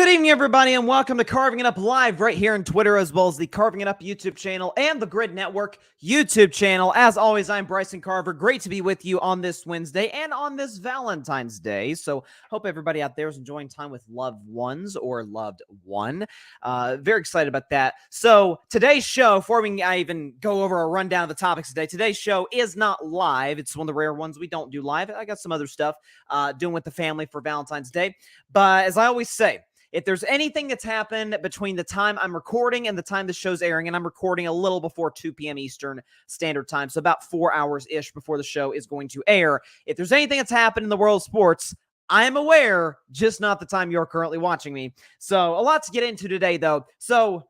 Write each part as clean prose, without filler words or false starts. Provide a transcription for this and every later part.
Good evening, everybody, and welcome to Carving It Up Live right here on Twitter, as well as the Carving It Up YouTube channel and the Grid Network YouTube channel. As always, I'm Bryson Carver. Great to be with you on this Wednesday and on this Valentine's Day. So hope everybody out there is enjoying time with loved ones or loved one. Very excited about that. So today's show, before I even go over a rundown of the topics today, today's show is not live. It's one of the rare ones we don't do live. I got some other stuff doing with the family for Valentine's Day. But as I always say, if there's anything that's happened between the time I'm recording and the time the show's airing, and I'm recording a little before 2 p.m. Eastern Standard Time, so about 4 hours-ish before the show is going to air, if there's anything that's happened in the world of sports, I'm aware, just not the time you're currently watching me. So a lot to get into today, though. So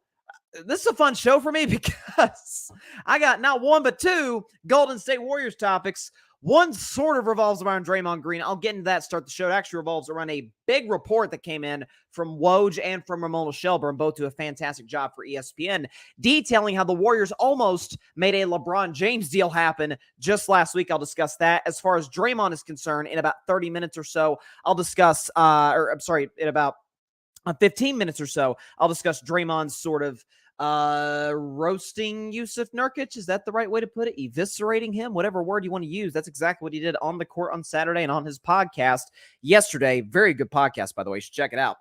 this is a fun show for me because I got not one but two Golden State Warriors topics. One sort of revolves around Draymond Green. I'll get into that, start the show. It actually revolves around a big report that came in from Woj and from Ramona Shelburne, both do a fantastic job for ESPN, detailing how the Warriors almost made a LeBron James deal happen just last week. I'll discuss that. As far as Draymond is concerned, in about 30 minutes or so, I'll discuss, in about 15 minutes or so, I'll discuss Draymond's sort of roasting Jusuf Nurkic. Is that the right way to put it? Eviscerating him, whatever word you want to use. That's exactly what he did on the court on Saturday and on his podcast yesterday. Very good podcast, by the way. You should check it out.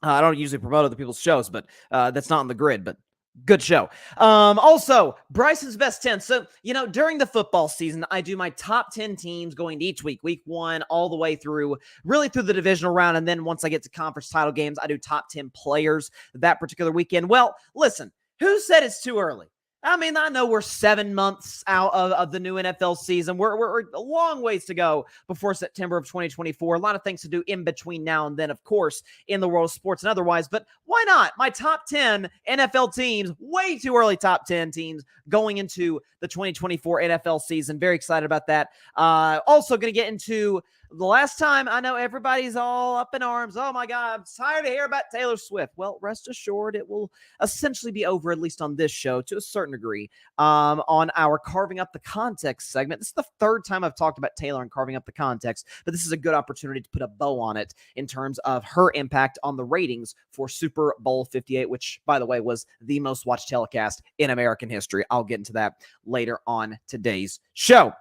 I don't usually promote other people's shows, but that's not on the grid, but good show. Also, Bryson's best 10. So, during the football season, I do my top 10 teams going to each week, week one, all the way through the divisional round. And then once I get to conference title games, I do top 10 players that particular weekend. Well, listen, who said it's too early? I mean, I know we're 7 months out of the new NFL season. We're a long ways to go before September of 2024. A lot of things to do in between now and then, of course, in the world of sports and otherwise. But why not? My top 10 NFL teams, way too early top 10 teams going into the 2024 NFL season. Very excited about that. Also going to get into the last time. I know everybody's all up in arms. Oh my God, I'm tired to hear about Taylor Swift. Well, rest assured, it will essentially be over, at least on this show, to a certain degree, on our Carving Up the Context segment. This is the third time I've talked about Taylor and Carving Up the Context, but this is a good opportunity to put a bow on it in terms of her impact on the ratings for Super Bowl 58, which, by the way, was the most watched telecast in American history. I'll get into that later on today's show.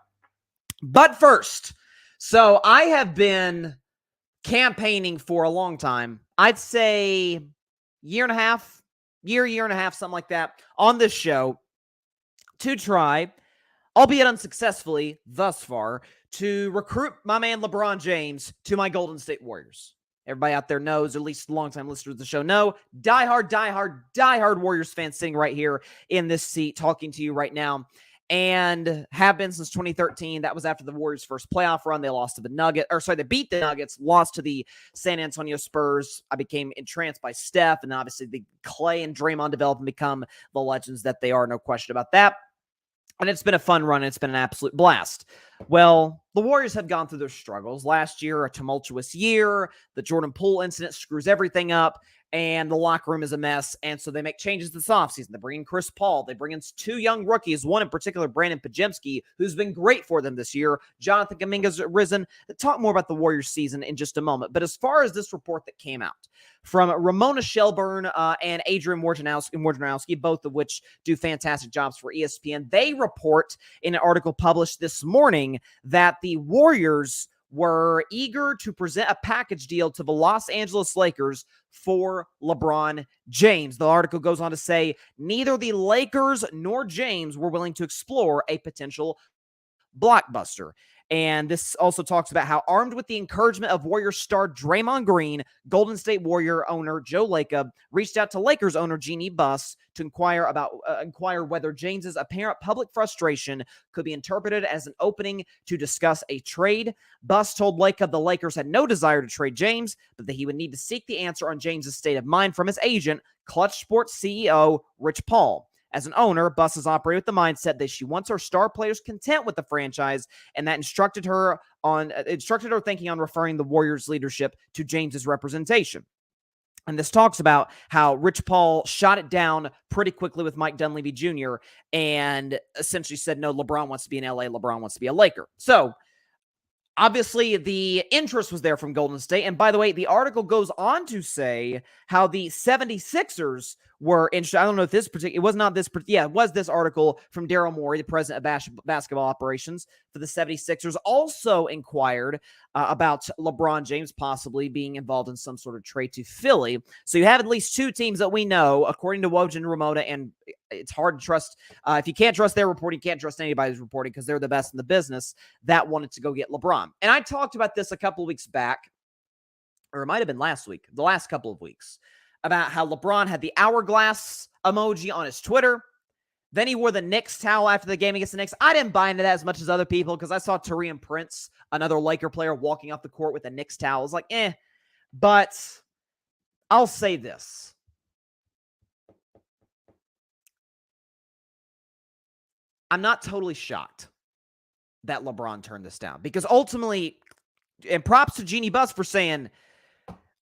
But first, so I have been campaigning for a long time. I'd say year and a half, something like that, on this show to try, albeit unsuccessfully thus far, to recruit my man LeBron James to my Golden State Warriors. Everybody out there knows, or at least longtime listeners of the show know, diehard Warriors fan sitting right here in this seat talking to you right now. And have been since 2013. That was after the Warriors' first playoff run. They lost to the they beat the Nuggets, lost to the San Antonio Spurs. I became entranced by Steph, and obviously the Clay and Draymond developed and become the legends that they are, no question about that. And it's been a fun run. It's been an absolute blast. Well, the Warriors have gone through their struggles. Last year, a tumultuous year. The Jordan Poole incident screws everything up, and the locker room is a mess. And so they make changes this offseason. They bring in Chris Paul. They bring in two young rookies, one in particular, Brandon Pajemski, who's been great for them this year. Jonathan Kuminga's risen. We'll talk more about the Warriors season in just a moment. But as far as this report that came out from Ramona Shelburne and Adrian Wojnarowski, both of which do fantastic jobs for ESPN, they report in an article published this morning that the Warriors were eager to present a package deal to the Los Angeles Lakers for LeBron James. The article goes on to say neither the Lakers nor James were willing to explore a potential blockbuster. And this also talks about how, armed with the encouragement of Warriors star Draymond Green, Golden State Warrior owner Joe Lacob reached out to Lakers owner Jeannie Buss to inquire whether James's apparent public frustration could be interpreted as an opening to discuss a trade. Buss told Lacob the Lakers had no desire to trade James, but that he would need to seek the answer on James's state of mind from his agent, Clutch Sports CEO Rich Paul. As an owner, Buss has operated with the mindset that she wants her star players content with the franchise, and that instructed her thinking on referring the Warriors leadership to James's representation. And this talks about how Rich Paul shot it down pretty quickly with Mike Dunleavy Jr. and essentially said, no, LeBron wants to be in LA. LeBron wants to be a Laker. So Obviously, the interest was there from Golden State. And by the way, the article goes on to say how the 76ers were interested. I don't know if this particular, it was not this, yeah, it was this article from Daryl Morey, the president of basketball operations for the 76ers, also inquired about LeBron James possibly being involved in some sort of trade to Philly. So you have at least two teams that we know, according to Woj and Ramona, and it's hard to trust. If you can't trust their reporting, you can't trust anybody's reporting because they're the best in the business, that wanted to go get LeBron. And I talked about this a couple of weeks back, or it might have been last week, the last couple of weeks, about how LeBron had the hourglass emoji on his Twitter. Then he wore the Knicks towel after the game against the Knicks. I didn't buy into that as much as other people because I saw Taurean Prince, another Laker player, walking off the court with a Knicks towel. I was like, But I'll say this. I'm not totally shocked that LeBron turned this down because ultimately, and props to Jeannie Buss for saying,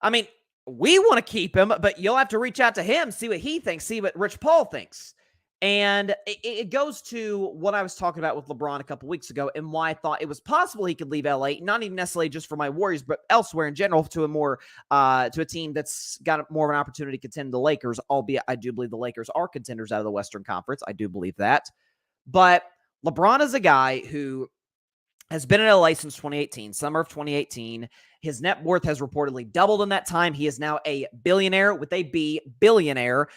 I mean, we want to keep him, but you'll have to reach out to him, see what he thinks, see what Rich Paul thinks. And it goes to what I was talking about with LeBron a couple weeks ago and why I thought it was possible he could leave LA, not even necessarily just for my Warriors, but elsewhere in general to a more to a team that's got more of an opportunity to contend the Lakers, albeit I do believe the Lakers are contenders out of the Western Conference. I do believe that. But LeBron is a guy who has been in LA since 2018, summer of 2018. His net worth has reportedly doubled in that time. He is now a billionaire with a B, billionaire,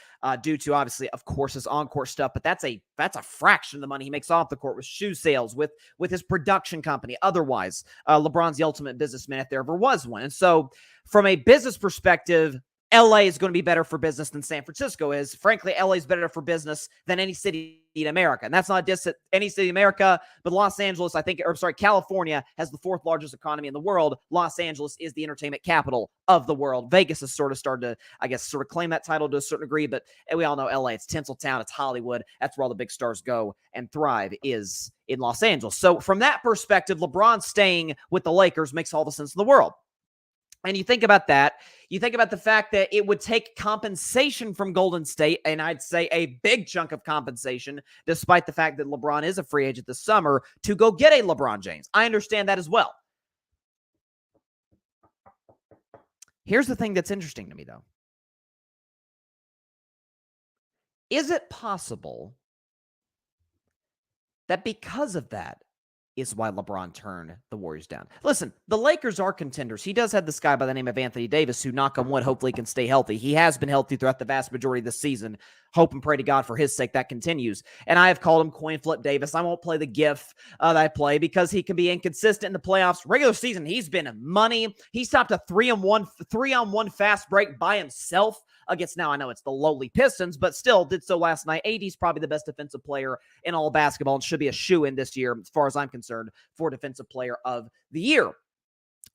due to obviously, of course, his on-court stuff. But that's a fraction of the money he makes off the court with shoe sales, with his production company. Otherwise, LeBron's the ultimate businessman if there ever was one. And so, from a business perspective, LA is going to be better for business than San Francisco is. Frankly, LA is better for business than any city in America. And that's not a diss at any city in America, but Los Angeles, California has the fourth largest economy in the world. Los Angeles is the entertainment capital of the world. Vegas has sort of started to, I guess, sort of claim that title to a certain degree, but we all know LA, it's Tinseltown, it's Hollywood. That's where all the big stars go and thrive, is in Los Angeles. So from that perspective, LeBron staying with the Lakers makes all the sense in the world. And you think about that, you think about the fact that it would take compensation from Golden State, and I'd say a big chunk of compensation, despite the fact that LeBron is a free agent this summer, to go get a LeBron James. I understand that as well. Here's the thing that's interesting to me, though. Is it possible that because of that, is why LeBron turned the Warriors down? Listen, the Lakers are contenders. He does have this guy by the name of Anthony Davis who, knock on wood, hopefully can stay healthy. He has been healthy throughout the vast majority of the season. Hope and pray to God for his sake that continues. And I have called him Coin Flip Davis. I won't play the GIF that I play because he can be inconsistent in the playoffs. Regular season, he's been money. He stopped a 3-on-1 fast break by himself against, now I know it's the lowly Pistons, but still did so last night. AD's probably the best defensive player in all basketball and should be a shoo-in this year, as far as I'm concerned, for defensive player of the year.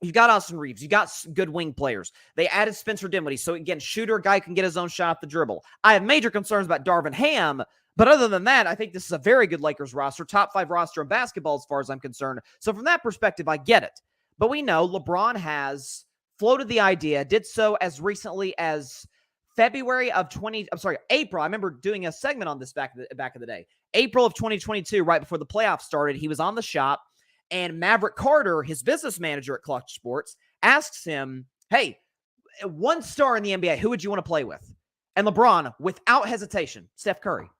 You've got Austin Reeves. You got good wing players. They added Spencer Dinwiddie. So again, shooter, guy can get his own shot off the dribble. I have major concerns about Darvin Ham, but other than that, I think this is a very good Lakers roster, top 5 roster in basketball as far as I'm concerned. So from that perspective, I get it. But we know LeBron has floated the idea, did so as recently as April. I remember doing a segment on this back in the day. April of 2022, right before the playoffs started, he was on the shop, and Maverick Carter, his business manager at Clutch Sports, asks him, hey, one star in the NBA, who would you want to play with? And LeBron, without hesitation, Steph Curry,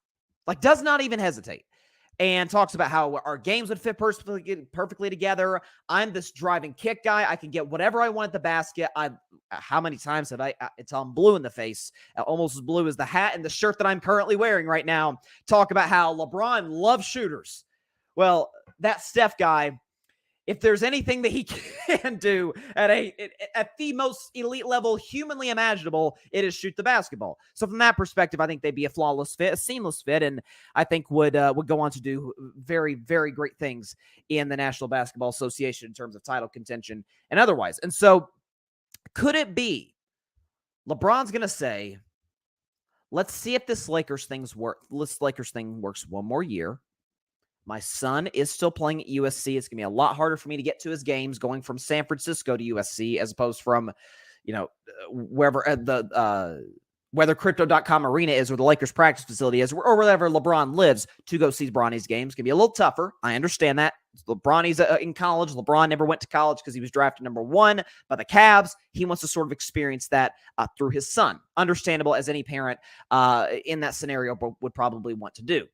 does not even hesitate, and talks about how our games would fit perfectly together. I'm this driving kick guy. I can get whatever I want at the basket. How many times have it's on blue in the face, almost as blue as the hat and the shirt that I'm currently wearing right now, talk about how LeBron loves shooters. Well, that Steph guy, if there's anything that he can do at the most elite level humanly imaginable, it is shoot the basketball. So from that perspective, I think they'd be a flawless fit, a seamless fit, and I think would go on to do very, very great things in the National Basketball Association in terms of title contention and otherwise. And so could it be LeBron's going to say, let's see if this Lakers thing works one more year. My son is still playing at USC. It's going to be a lot harder for me to get to his games going from San Francisco to USC as opposed from, wherever whether Crypto.com Arena is or the Lakers practice facility is or wherever LeBron lives to go see Bronny's games. Can be a little tougher. I understand that. Bronny's in college. LeBron never went to college because he was drafted number 1 by the Cavs. He wants to sort of experience that through his son. Understandable, as any parent in that scenario would probably want to do.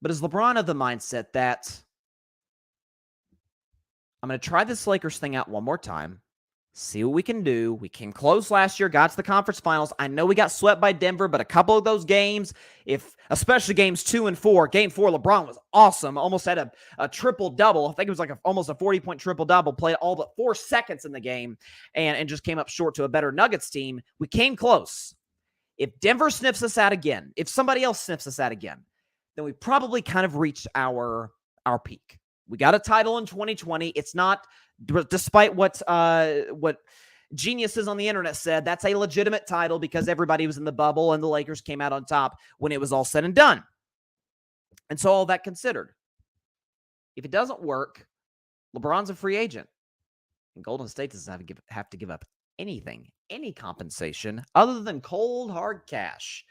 But is LeBron of the mindset that I'm going to try this Lakers thing out one more time, see what we can do. We came close last year, got to the conference finals. I know we got swept by Denver, but a couple of those games, especially games 2 and 4, game 4, LeBron was awesome. Almost had a triple-double. I think it was like almost a 40-point triple-double. Played all but 4 seconds in the game and just came up short to a better Nuggets team. We came close. If Denver sniffs us out again, if somebody else sniffs us out again, then we probably kind of reached our peak. We got a title in 2020. It's not, despite what geniuses on the internet said, that's a legitimate title because everybody was in the bubble and the Lakers came out on top when it was all said and done. And so all that considered, if it doesn't work, LeBron's a free agent. And Golden State doesn't have to give up anything, any compensation other than cold, hard cash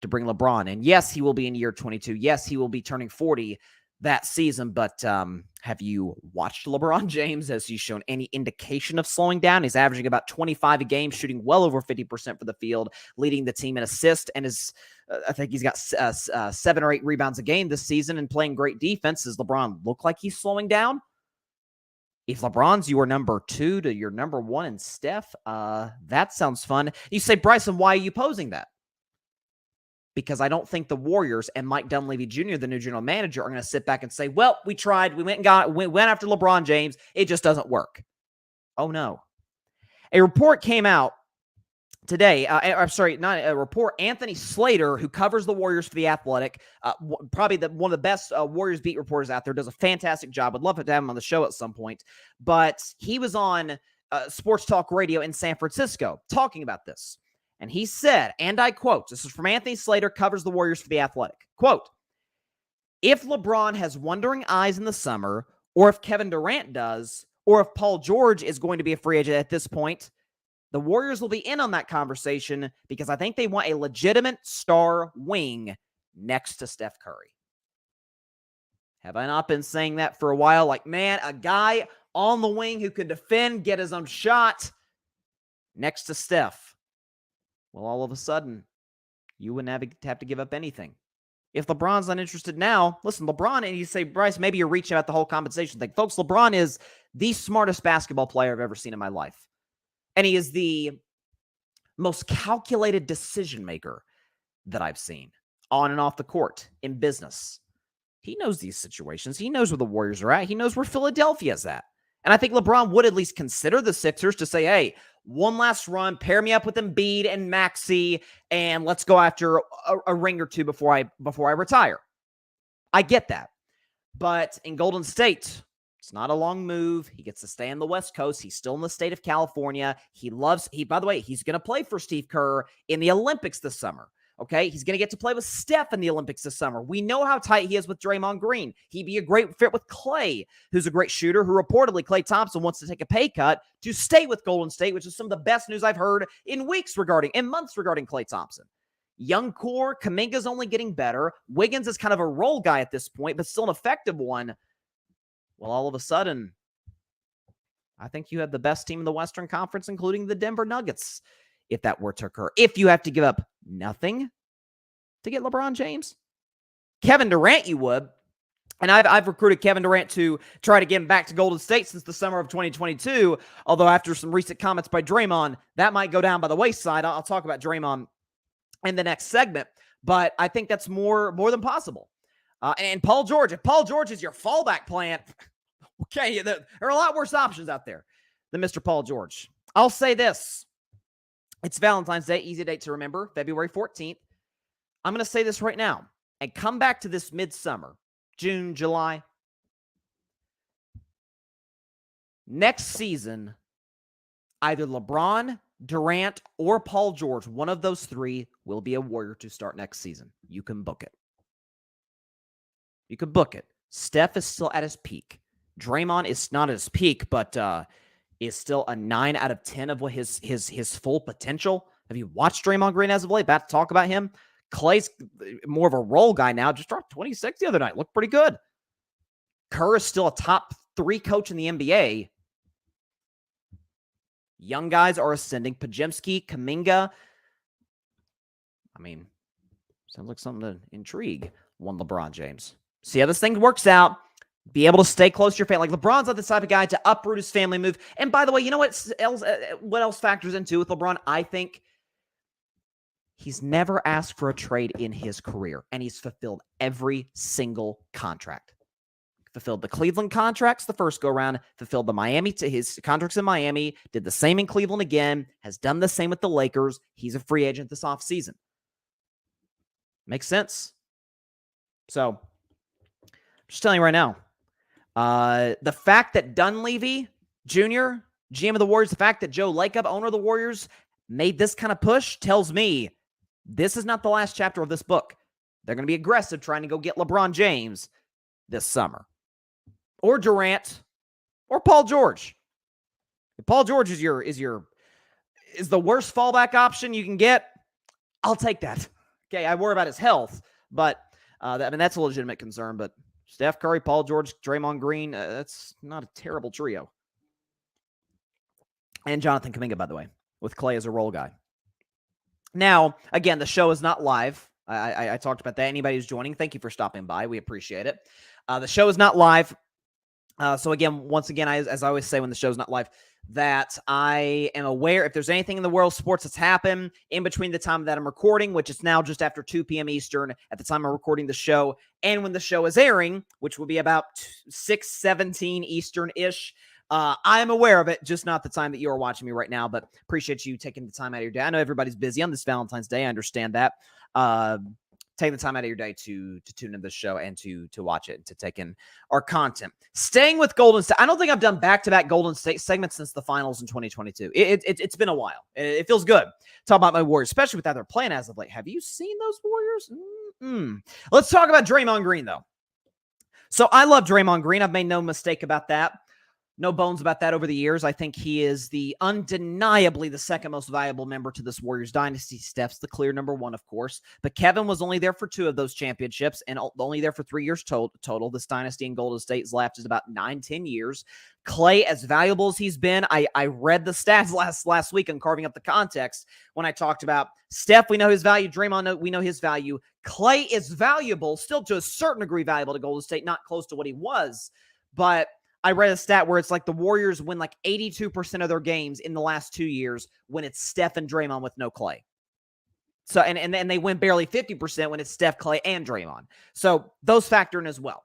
to bring LeBron in. Yes, he will be in year 22. Yes, he will be turning 40 that season, but have you watched LeBron James? Has he shown any indication of slowing down? He's averaging about 25 a game, shooting well over 50% for the field, leading the team in assists, and I think he's got 7 or 8 rebounds a game this season and playing great defense. Does LeBron look like he's slowing down? If LeBron's your number 2 to your number 1 and Steph, that sounds fun. You say, Bryson, why are you posing that? Because I don't think the Warriors and Mike Dunleavy Jr., the new general manager, are going to sit back and say, well, we tried. We went after LeBron James. It just doesn't work. Oh, no. A report came out today. I'm sorry, not a report. Anthony Slater, who covers the Warriors for The Athletic, probably one of the best Warriors beat reporters out there, does a fantastic job. I'd love to have him on the show at some point. But he was on Sports Talk Radio in San Francisco talking about this. And he said, and I quote, this is from Anthony Slater, covers the Warriors for The Athletic. Quote, if LeBron has wandering eyes in the summer, or if Kevin Durant does, or if Paul George is going to be a free agent at this point, the Warriors will be in on that conversation because I think they want a legitimate star wing next to Steph Curry. Have I not been saying that for a while? Like, man, a guy on the wing who can defend, get his own shot next to Steph. Well, all of a sudden, you wouldn't have to give up anything. If LeBron's not interested now, listen, LeBron, and you say, Bryce, maybe you're reaching out the whole compensation thing. Folks, LeBron is the smartest basketball player I've ever seen in my life. And he is the most calculated decision maker that I've seen on and off the court in business. He knows these situations. He knows where the Warriors are at. He knows where Philadelphia is at. And I think LeBron would at least consider the Sixers to say, hey, one last run, pair me up with Embiid and Maxey, and let's go after a ring or two before I retire. I get that. But in Golden State, it's not a long move. He gets to stay on the West Coast. He's still in the state of California. By the way, he's going to play for Steve Kerr in the Olympics this summer. Okay, he's going to get to play with Steph in the Olympics this summer. We know how tight he is with Draymond Green. He'd be a great fit with Klay, who's a great shooter, who reportedly Klay Thompson wants to take a pay cut to stay with Golden State, which is some of the best news I've heard in months regarding Klay Thompson. Young core, Kuminga's only getting better. Wiggins is kind of a role guy at this point, but still an effective one. Well, all of a sudden, I think you have the best team in the Western Conference, including the Denver Nuggets, if that were to occur. If you have to give up nothing to get LeBron James, Kevin Durant, you would. And I've recruited Kevin Durant to try to get him back to Golden State since the summer of 2022. Although after some recent comments by Draymond, that might go down by the wayside. I'll talk about Draymond in the next segment. But I think that's more than possible. And Paul George, if Paul George is your fallback plan, okay, there are a lot worse options out there than Mr. Paul George. I'll say this. It's Valentine's Day, easy date to remember, February 14th. I'm going to say this right now and come back to this midsummer, June, July. Next season, either LeBron, Durant, or Paul George, one of those three will be a Warrior to start next season. You can book it. You can book it. Steph is still at his peak. Draymond is not at his peak, but is still a 9 out of 10 of what his full potential. Have you watched Draymond Green as of late? About to talk about him. Clay's more of a role guy now. Just dropped 26 the other night. Looked pretty good. Kerr is still a top 3 coach in the NBA. Young guys are ascending. Podziemski, Kuminga. I mean, sounds like something to intrigue one LeBron James. See how this thing works out. Be able to stay close to your family. Like, LeBron's not the type of guy to uproot his family, move. And by the way, you know what else factors into with LeBron? I think he's never asked for a trade in his career, and he's fulfilled every single contract. Fulfilled the Cleveland contracts the first go-round, fulfilled the his contracts in Miami, did the same in Cleveland again, has done the same with the Lakers. He's a free agent this offseason. Makes sense. So, just telling you right now, the fact that Dunleavy Jr., GM of the Warriors, the fact that Joe Lacob, owner of the Warriors, made this kind of push tells me this is not the last chapter of this book. They're going to be aggressive trying to go get LeBron James this summer. Or Durant, or Paul George. If Paul George is the worst fallback option you can get, I'll take that. Okay, I worry about his health, but that's a legitimate concern. But Steph Curry, Paul George, Draymond Green, that's not a terrible trio. And Jonathan Kuminga, by the way, with Clay as a role guy. Now, again, the show is not live. I talked about that. Anybody who's joining, thank you for stopping by. We appreciate it. The show is not live. So again, once again, as I always say when the show's not live, that I am aware if there's anything in the world of sports that's happened in between the time that I'm recording, which is now just after 2 p.m. Eastern at the time I'm recording the show, and when the show is airing, which will be about 6:17 Eastern-ish, I am aware of it, just not the time that you are watching me right now, but appreciate you taking the time out of your day. I know everybody's busy on this Valentine's Day. I understand that. Take the time out of your day to tune into the show and to watch it and to take in our content. Staying with Golden State, I don't think I've done back-to-back Golden State segments since the finals in 2022. It's been a while. It feels good. Talk about my Warriors, especially with how they're playing as of late. Have you seen those Warriors? Let's talk about Draymond Green, though. So I love Draymond Green. I've made no mistake about that. No bones about that over the years. I think he is undeniably the second most valuable member to this Warriors dynasty. Steph's the clear number 1, of course. But Kevin was only there for 2 of those championships and only there for 3 years total. This dynasty in Golden State's left is about 9-10 years. Clay, as valuable as he's been, I read the stats last week on Carving Up the Context when I talked about Steph, we know his value. Draymond, we know his value. Clay is valuable, still to a certain degree valuable to Golden State, not close to what he was. But I read a stat where it's like the Warriors win like 82% of their games in the last 2 years when it's Steph and Draymond with no Clay. So, and they win barely 50% when it's Steph, Clay, and Draymond. So those factor in as well.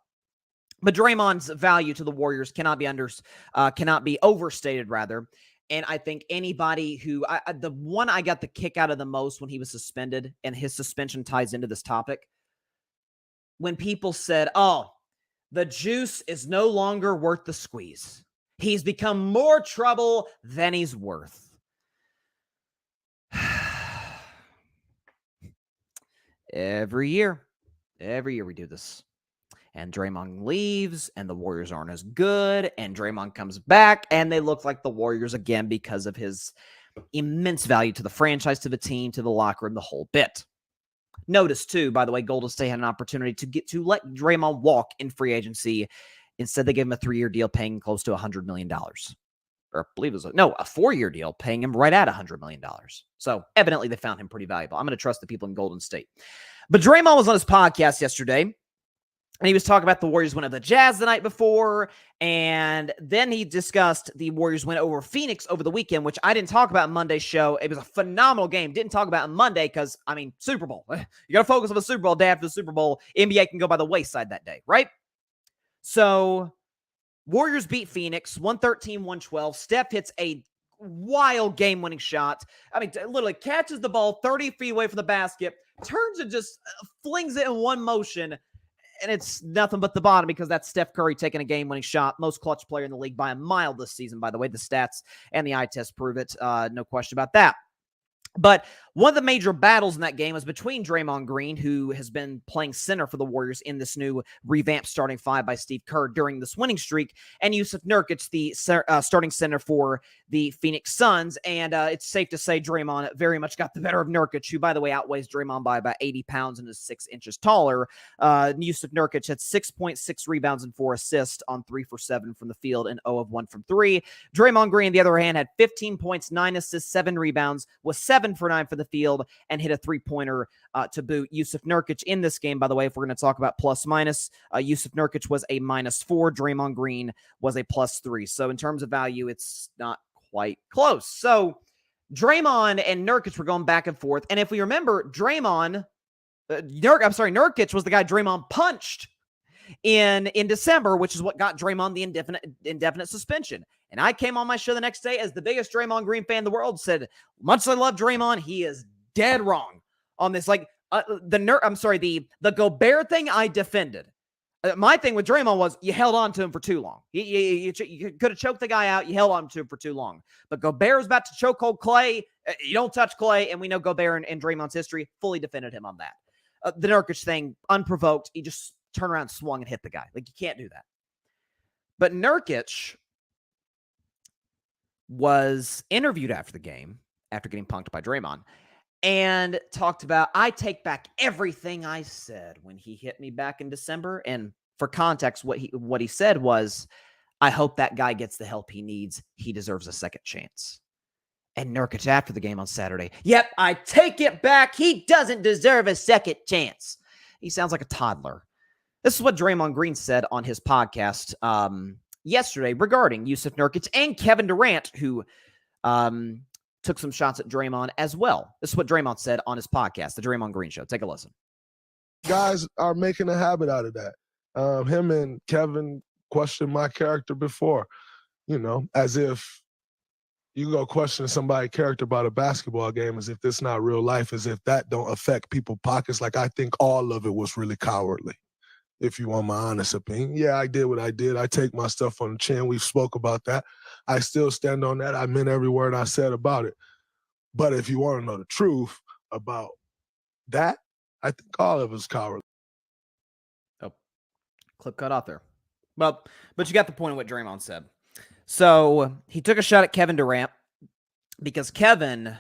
But Draymond's value to the Warriors cannot be overstated, rather. And I think anybody who, the one I got the kick out of the most when he was suspended, and his suspension ties into this topic, when people said, oh, the juice is no longer worth the squeeze. He's become more trouble than he's worth. Every year we do this. And Draymond leaves, and the Warriors aren't as good, and Draymond comes back, and they look like the Warriors again because of his immense value to the franchise, to the team, to the locker room, the whole bit. Notice, too, by the way, Golden State had an opportunity to let Draymond walk in free agency. Instead, they gave him a 3-year deal paying close to $100 million. Or I believe it was a 4-year deal paying him right at $100 million. So evidently, they found him pretty valuable. I'm going to trust the people in Golden State. But Draymond was on his podcast yesterday, and he was talking about the Warriors win over the Jazz the night before, and then he discussed the Warriors win over Phoenix over the weekend, which I didn't talk about in Monday's show. It was a phenomenal game. Didn't talk about it on Monday because, Super Bowl. You got to focus on the Super Bowl. Day after the Super Bowl, NBA can go by the wayside that day, right? So, Warriors beat Phoenix 113-112. Steph hits a wild game-winning shot. Literally catches the ball 30 feet away from the basket, turns and just flings it in one motion. And it's nothing but the bottom because that's Steph Curry taking a game-winning shot. Most clutch player in the league by a mile this season, by the way. The stats and the eye test prove it. No question about that. But One of the major battles in that game was between Draymond Green, who has been playing center for the Warriors in this new revamped starting five by Steve Kerr during this winning streak, and Jusuf Nurkic, the starting center for the Phoenix Suns. And it's safe to say Draymond very much got the better of Nurkic, who, by the way, outweighs Draymond by about 80 pounds and is 6 inches taller. Jusuf Nurkic had 6.6 rebounds and 4 assists on 3 for 7 from the field and 0 of 1 from 3. Draymond Green, on the other hand, had 15 points, 9 assists, 7 rebounds, was 7 for 9 for the field, and hit a 3-pointer to boot. Jusuf Nurkic in this game, by the way, if we're going to talk about plus minus, Jusuf Nurkic was a -4. Draymond Green was a +3. So in terms of value, it's not quite close. So Draymond and Nurkic were going back and forth. And if we remember, Nurkic was the guy Draymond punched in December, which is what got Draymond the indefinite suspension. And I came on my show the next day as the biggest Draymond Green fan in the world, said, much as I love Draymond, he is dead wrong on this. Like the Gobert thing I defended. My thing with Draymond was you held on to him for too long. You could have choked the guy out. You held on to him for too long. But Gobert was about to choke hold Clay. You don't touch Clay. And we know Gobert and Draymond's history fully defended him on that. The Nurkic thing, unprovoked, he just turned around, swung, and hit the guy. Like, you can't do that. But Nurkic was interviewed after the game, after getting punked by Draymond, and talked about, I take back everything I said when he hit me back in December. And for context, what he said was, I hope that guy gets the help he needs. He deserves a second chance. And Nurkic after the game on Saturday, yep, I take it back. He doesn't deserve a second chance. He sounds like a toddler. This is what Draymond Green said on his podcast yesterday regarding Jusuf Nurkic and Kevin Durant, who took some shots at Draymond as well. This is what Draymond said on his podcast, The Draymond Green Show. Take a listen. Guys are making a habit out of that. Him and Kevin questioned my character before, as if you go question somebody's character about a basketball game as if this not real life, as if that don't affect people's pockets. Like, I think all of it was really cowardly, if you want my honest opinion. Yeah, I did what I did. I take my stuff on the chin. We spoke about that. I still stand on that. I meant every word I said about it. But if you want to know the truth about that, I think all of it's cowardly. Oh, clip cut off there. Well, but you got the point of what Draymond said. So he took a shot at Kevin Durant because Kevin,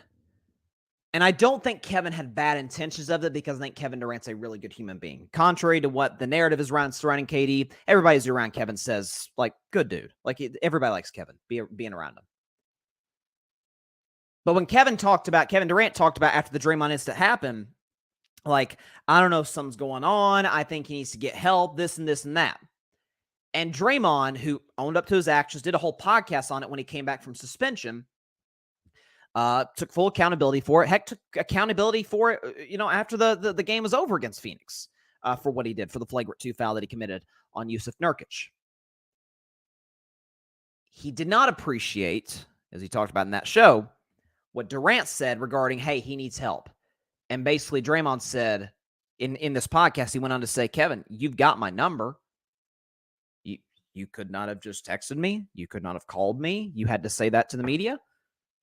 and I don't think Kevin had bad intentions of it, because I think Kevin Durant's a really good human being. Contrary to what the narrative is surrounding KD, everybody who's around Kevin says, like, good dude. Like, everybody likes Kevin, being around him. But when Kevin Durant talked about after the Draymond incident happened, like, I don't know if something's going on. I think he needs to get help, this and this and that. And Draymond, who owned up to his actions, did a whole podcast on it when he came back from suspension, took full accountability for it. Heck, took accountability for it, after the game was over against Phoenix, for what he did, for the flagrant 2 foul that he committed on Jusuf Nurkic. He did not appreciate, as he talked about in that show, what Durant said regarding, hey, he needs help. And basically Draymond said in this podcast, he went on to say, Kevin, you've got my number. You could not have just texted me. You could not have called me. You had to say that to the media.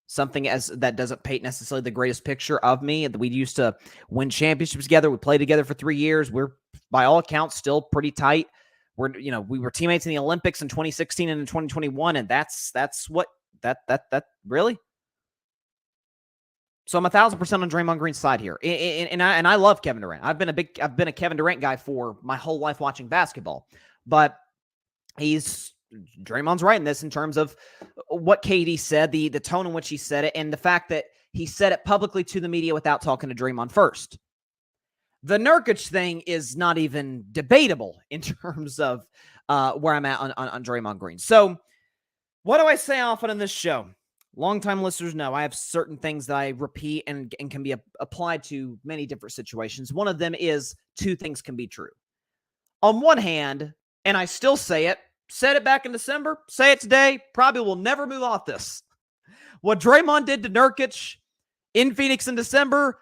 Something as that doesn't paint necessarily the greatest picture of me. We used to win championships together. We played together for 3 years. We're, by all accounts, still pretty tight. We were teammates in the Olympics in 2016 and in 2021, and that's what that really. So I'm 1,000% on Draymond Green's side here, and I love Kevin Durant. I've been a Kevin Durant guy for my whole life watching basketball, but Draymond's right in this in terms of what KD said, the tone in which he said it, and the fact that he said it publicly to the media without talking to Draymond first. The Nurkic thing is not even debatable in terms of where I'm at on Draymond Green. So what do I say often in this show? Longtime listeners know I have certain things that I repeat and can be applied to many different situations. One of them is 2 things can be true. On one hand, and I still say it, said it back in December, say it today, probably will never move off this. What Draymond did to Nurkic in Phoenix in December,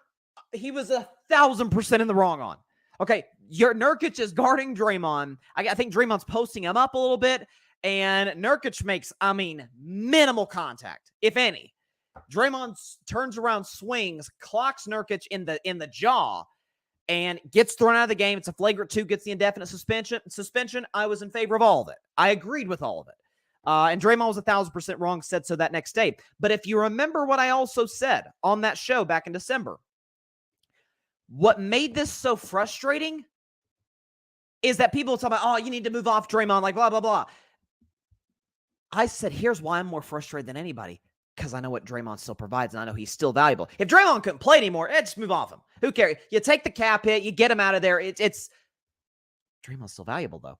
he was 1,000% in the wrong on. Okay, your Nurkic is guarding Draymond. I think Draymond's posting him up a little bit, and Nurkic makes, minimal contact, if any. Draymond turns around, swings, clocks Nurkic in the jaw, and gets thrown out of the game. It's a flagrant 2, gets the indefinite suspension. I was in favor of all of it. I agreed with all of it. And Draymond was 1,000% wrong, said so that next day. But if you remember what I also said on that show back in December, what made this so frustrating is that people talk about, oh, you need to move off Draymond, like blah, blah, blah. I said, here's why I'm more frustrated than anybody. Because I know what Draymond still provides, and I know he's still valuable. If Draymond couldn't play anymore, just move off him. Who cares? You take the cap hit, you get him out of there. It's Draymond's still valuable, though.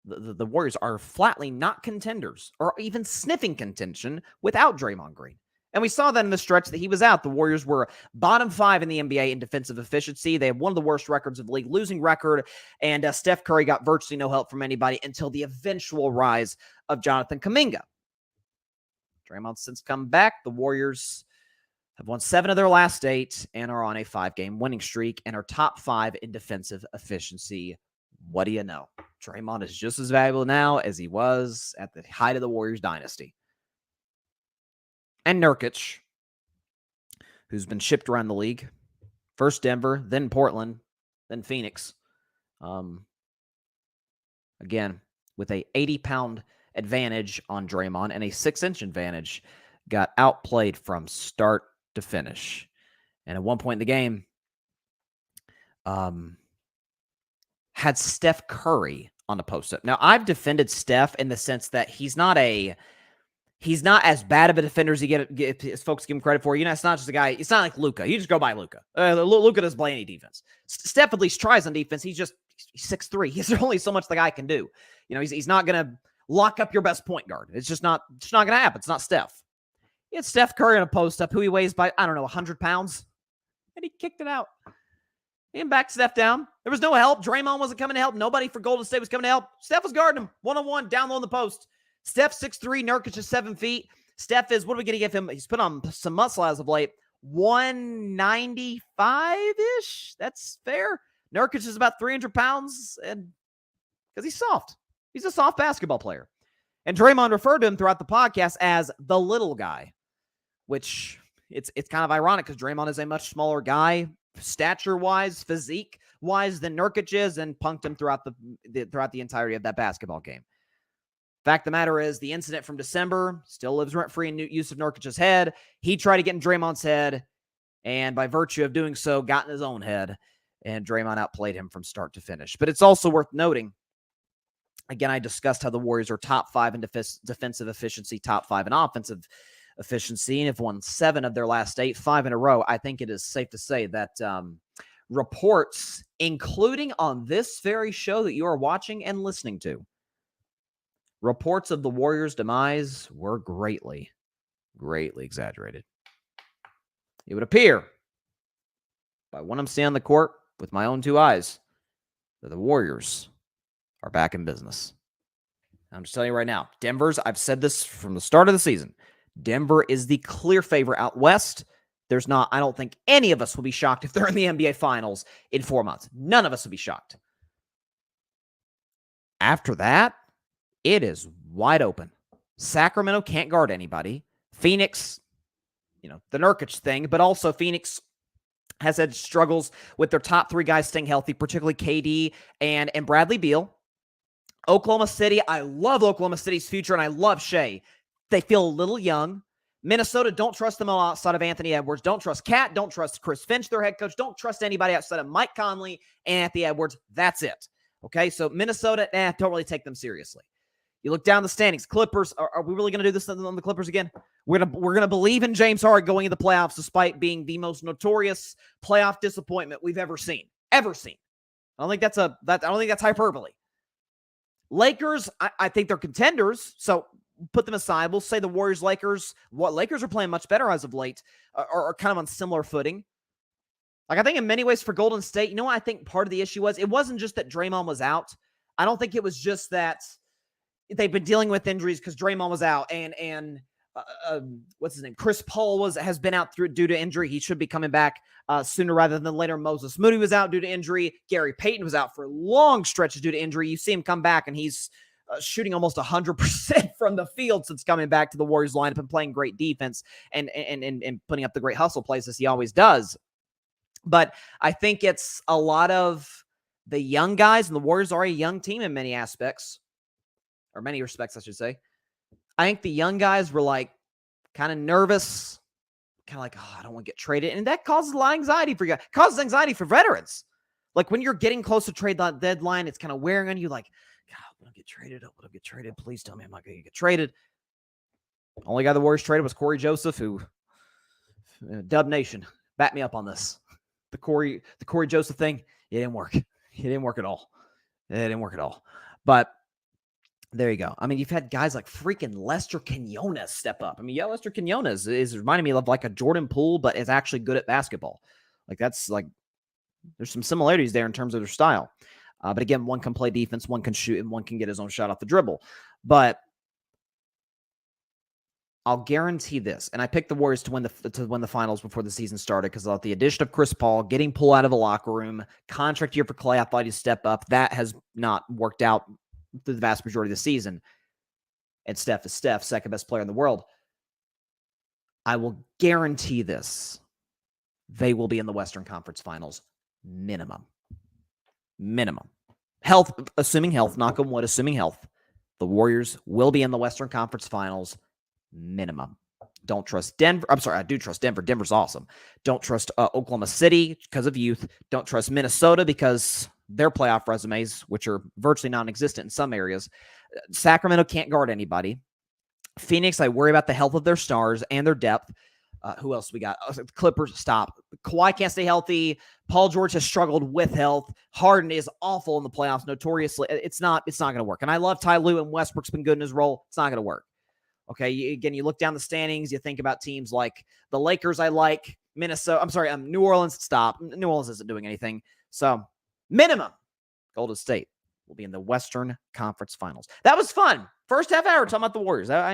The Warriors are flatly not contenders or even sniffing contention without Draymond Green. And we saw that in the stretch that he was out. The Warriors were bottom 5 in the NBA in defensive efficiency. They have one of the worst records of the league, losing record. And Steph Curry got virtually no help from anybody until the eventual rise of Jonathan Kuminga. Draymond's since come back. The Warriors have won 7 of their last 8 and are on a 5-game winning streak and are top 5 in defensive efficiency. What do you know? Draymond is just as valuable now as he was at the height of the Warriors dynasty. And Nurkic, who's been shipped around the league. First Denver, then Portland, then Phoenix. Again, with a 80-pound advantage on Draymond and a 6-inch advantage, got outplayed from start to finish. And at one point in the game, had Steph Curry on a post-up. Now, I've defended Steph in the sense that he's not as bad of a defender as folks give him credit for. You know, it's not just a guy. It's not like Luka. You just go by Luka. Luka doesn't play any defense. Steph at least tries on defense. He's 6'3". There's only so much the guy can do. You know, he's not going to lock up your best point guard. It's just not going to happen. It's not Steph. He had Steph Curry on a post-up who he weighs by, 100 pounds. And he kicked it out. He backed Steph down. There was no help. Draymond wasn't coming to help. Nobody for Golden State was coming to help. Steph was guarding him. 1-on-1, down low in the post. Steph 6'3", Nurkic is 7 feet. Steph is, what are we going to give him? He's put on some muscle as of late. 195-ish. That's fair. Nurkic is about 300 pounds, and because he's soft. He's a soft basketball player. And Draymond referred to him throughout the podcast as the little guy, which it's kind of ironic because Draymond is a much smaller guy, stature-wise, physique-wise than Nurkic is, and punked him throughout the entirety of that basketball game. Fact of the matter is, the incident from December still lives rent-free in Jusuf Nurkic's head. He tried to get in Draymond's head, and by virtue of doing so, got in his own head, and Draymond outplayed him from start to finish. But it's also worth noting, again, I discussed how the Warriors are top 5 in defensive efficiency, top 5 in offensive efficiency, and have won 7 of their last 8, 5 in a row. I think it is safe to say that reports, including on this very show that you are watching and listening to, reports of the Warriors' demise were greatly, greatly exaggerated. It would appear, by when I'm seeing on the court with my own 2 eyes, that the Warriors are back in business. I'm just telling you right now, I've said this from the start of the season, Denver is the clear favorite out west. I don't think any of us will be shocked if they're in the NBA Finals in 4 months. None of us will be shocked. After that, it is wide open. Sacramento can't guard anybody. Phoenix, the Nurkic thing, but also Phoenix has had struggles with their top 3 guys staying healthy, particularly KD and Bradley Beal. Oklahoma City, I love Oklahoma City's future, and I love Shea. They feel a little young. Minnesota, don't trust them outside of Anthony Edwards. Don't trust Cat. Don't trust Chris Finch, their head coach. Don't trust anybody outside of Mike Conley and Anthony Edwards. That's it. Okay, so Minnesota, don't really take them seriously. You look down the standings. Clippers, are we really going to do this on the Clippers again? We're gonna believe in James Harden going into the playoffs despite being the most notorious playoff disappointment we've ever seen. I don't think that's hyperbole. Lakers, I think they're contenders, so put them aside. We'll say the Warriors, Lakers are playing much better as of late, are kind of on similar footing. Like, I think in many ways for Golden State, what I think part of the issue was? It wasn't just that Draymond was out. I don't think it was just that they've been dealing with injuries because Draymond was out and what's his name? Chris Paul has been out due to injury. He should be coming back sooner rather than later. Moses Moody was out due to injury. Gary Payton was out for long stretches due to injury. You see him come back and he's shooting almost 100% from the field since coming back to the Warriors lineup and playing great defense and putting up the great hustle plays as he always does. But I think it's a lot of the young guys, and the Warriors are a young team in many aspects, or many respects, I should say. I think the young guys were like kind of nervous, kind of like, oh, I don't want to get traded. And that causes a lot of anxiety for you. Causes anxiety for veterans. Like when you're getting close to trade deadline, it's kind of wearing on you like, God, I'm going to get traded. I'm going to get traded. Please tell me I'm not going to get traded. Only guy the Warriors traded was Corey Joseph, who, Dub Nation, back me up on this. The Corey Joseph thing, it didn't work. It didn't work at all. It didn't work at all. But there you go. I mean, you've had guys like freaking Lester Quinones step up. I mean, yeah, Lester Quinones is reminding me of like a Jordan Poole, but is actually good at basketball. Like that's like, there's some similarities there in terms of their style. But again, one can play defense, one can shoot, and one can get his own shot off the dribble. But I'll guarantee this, and I picked the Warriors to win the finals before the season started because of the addition of Chris Paul, getting Poole out of the locker room, contract year for Clay. I thought he'd step up. That has not worked out through the vast majority of the season. And Steph is Steph, second best player in the world. I will guarantee this. They will be in the Western Conference Finals. Minimum. Health, assuming health, knock on wood, assuming health. The Warriors will be in the Western Conference Finals. Minimum. Don't trust Denver. I'm sorry, I do trust Denver. Denver's awesome. Don't trust Oklahoma City because of youth. Don't trust Minnesota because their playoff resumes, which are virtually non-existent in some areas. Sacramento can't guard anybody. Phoenix, I worry about the health of their stars and their depth. Who else we got? Clippers, stop. Kawhi can't stay healthy. Paul George has struggled with health. Harden is awful in the playoffs, notoriously. It's not going to work. And I love Ty Lue, and Westbrook's been good in his role. It's not going to work. Okay, you look down the standings, you think about teams like the Lakers, I like, New Orleans, stop. New Orleans isn't doing anything. So, minimum, Golden State will be in the Western Conference Finals. That was fun. First half hour talking about the Warriors. I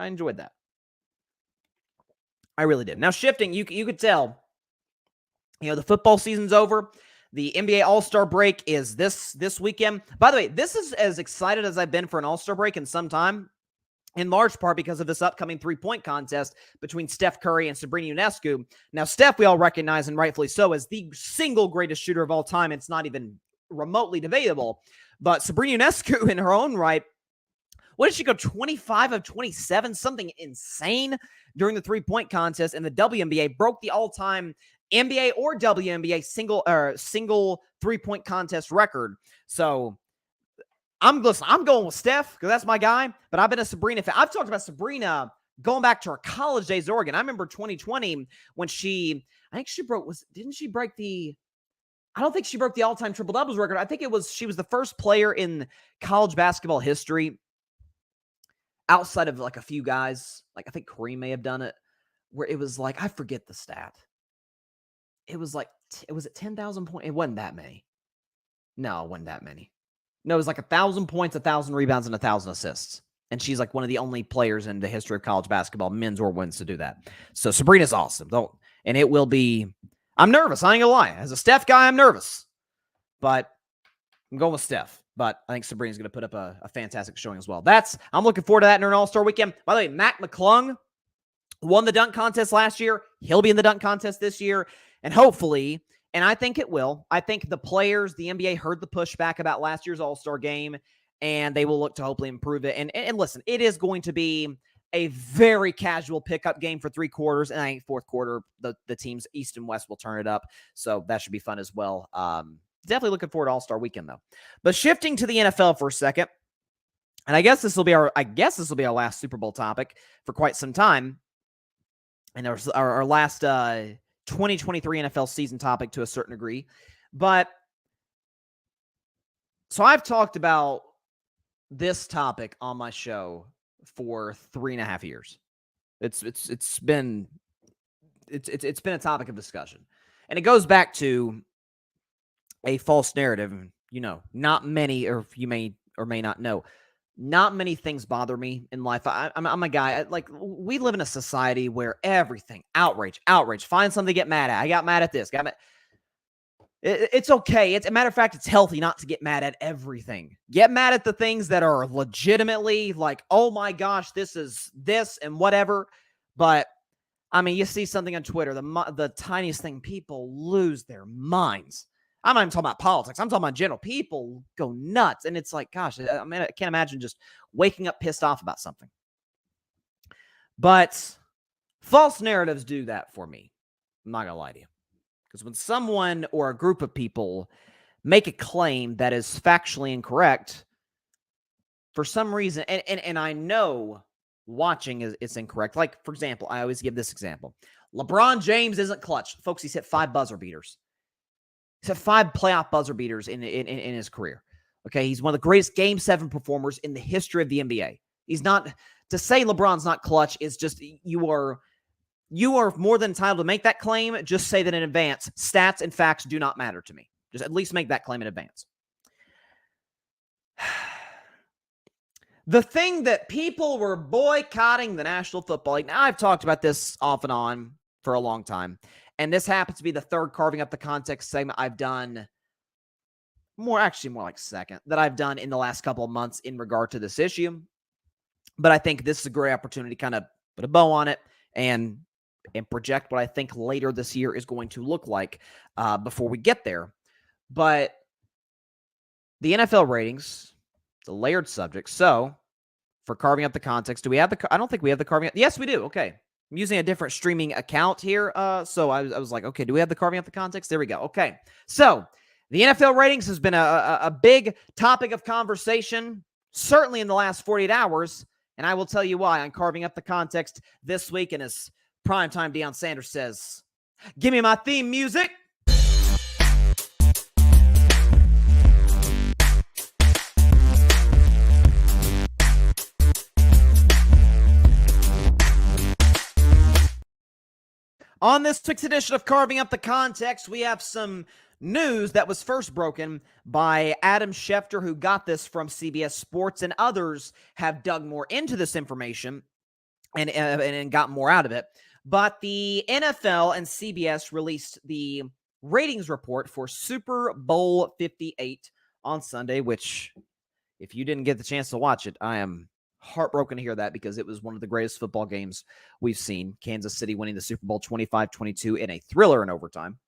enjoyed that. I really did. Now, shifting, you could tell, the football season's over. The NBA All-Star break is this weekend. By the way, this is as excited as I've been for an All-Star break in some time. In large part because of this upcoming three-point contest between Steph Curry and Sabrina Ionescu. Now, Steph, we all recognize, and rightfully so, as the single greatest shooter of all time. It's not even remotely debatable. But Sabrina Ionescu, in her own right, what did she go, 25 of 27? Something insane during the three-point contest. And the WNBA broke the all-time NBA or WNBA single three-point contest record. So I'm going with Steph because that's my guy, but I've been a Sabrina fan. I've talked about Sabrina going back to her college days at Oregon. I remember 2020 when I don't think she broke the all-time triple-doubles record. I think she was the first player in college basketball history outside of like a few guys. Like I think Kareem may have done it, where it was like, I forget the stat. It was like, was it 10,000 points? It wasn't that many. No, it wasn't that many. No, it was like 1,000 points, 1,000 rebounds, and 1,000 assists. And she's like one of the only players in the history of college basketball, men's or women's, to do that. So Sabrina's awesome. And it will be, I'm nervous. I ain't gonna lie. As a Steph guy, I'm nervous. But I'm going with Steph. But I think Sabrina's going to put up a fantastic showing as well. I'm looking forward to that in an All-Star weekend. By the way, Mac McClung won the dunk contest last year. He'll be in the dunk contest this year. And hopefully, and I think it will, I think the players, the NBA heard the pushback about last year's All-Star game, and they will look to hopefully improve it. And listen, it is going to be a very casual pickup game for 3 quarters, and I think fourth quarter, the teams East and West will turn it up. So that should be fun as well. Definitely looking forward to All-Star weekend, though. But shifting to the NFL for a second, and I guess this will be our last Super Bowl topic for quite some time, and our last 2023 NFL season topic to a certain degree. But so I've talked about this topic on my show for 3.5 years. It's been a topic of discussion, and it goes back to a false narrative. Not many, or you may or may not know, not many things bother me in life. I'm a guy, we live in a society where everything, outrage, find something to get mad at. I got mad at this, It's okay. It's a matter of fact, it's healthy not to get mad at everything. Get mad at the things that are legitimately like, oh my gosh, this is this and whatever. But I mean, you see something on Twitter, the tiniest thing, people lose their minds. I'm not even talking about politics. I'm talking about general. People go nuts. And it's like, gosh, I mean, I can't imagine just waking up pissed off about something. But false narratives do that for me. I'm not going to lie to you. Because when someone or a group of people make a claim that is factually incorrect, for some reason, and I know watching it's incorrect. Like, for example, I always give this example. LeBron James isn't clutch. Folks, he's hit 5 buzzer beaters. He's had 5 playoff buzzer beaters in his career. Okay, he's one of the greatest Game 7 performers in the history of the NBA. He's not, to say LeBron's not clutch is just, you are more than entitled to make that claim. Just say that in advance. Stats and facts do not matter to me. Just at least make that claim in advance. The thing that people were boycotting the National Football League. Now, I've talked about this off and on for a long time. And this happens to be the third Carving Up the Context segment I've done. More like second that I've done in the last couple of months in regard to this issue. But I think this is a great opportunity to kind of put a bow on it and project what I think later this year is going to look like before we get there. But the NFL ratings, it's a layered subject. So for Carving Up the Context, do we have I don't think we have the Carving Up. Yes, we do. Okay. I'm using a different streaming account here. So I was like, okay, do we have the Carving Up the Context? There we go. Okay. So the NFL ratings has been a big topic of conversation, certainly in the last 48 hours. And I will tell you why on Carving Up the Context this week. And as primetime Deion Sanders says, give me my theme music. On this week's edition of Carving Up the Context, we have some news that was first broken by Adam Schefter, who got this from CBS Sports, and others have dug more into this information and got more out of it. But the NFL and CBS released the ratings report for Super Bowl 58 on Sunday, which, if you didn't get the chance to watch it, I am heartbroken to hear that because it was one of the greatest football games we've seen. Kansas City winning the Super Bowl 25-22 in a thriller in overtime.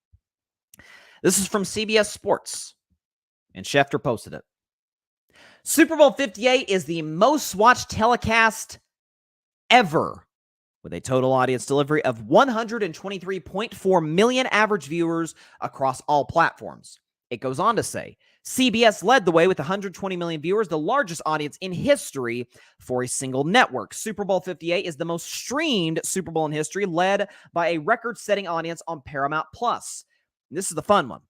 This is from CBS Sports, and Schefter posted it. Super Bowl 58 is the most watched telecast ever, with a total audience delivery of 123.4 million average viewers across all platforms. It goes on to say, CBS led the way with 120 million viewers, the largest audience in history for a single network. Super Bowl 58 is the most streamed Super Bowl in history, led by a record-setting audience on Paramount+. This is the fun one.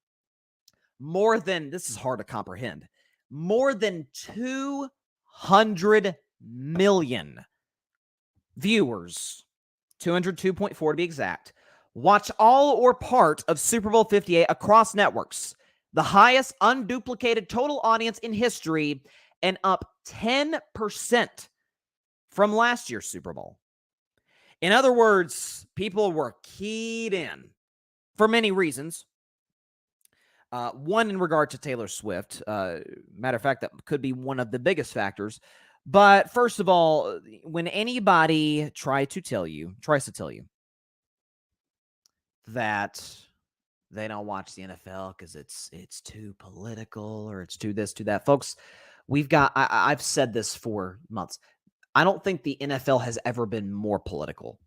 This is hard to comprehend, more than 200 million viewers, 202.4 to be exact, watch all or part of Super Bowl 58 across networks. The highest unduplicated total audience in history, and up 10% from last year's Super Bowl. In other words, people were keyed in for many reasons. One in regard to Taylor Swift. Matter of fact, that could be one of the biggest factors. But first of all, when anybody tries to tell you that they don't watch the NFL because it's too political or it's too this, too that, folks, I've said this for months. I don't think the NFL has ever been more political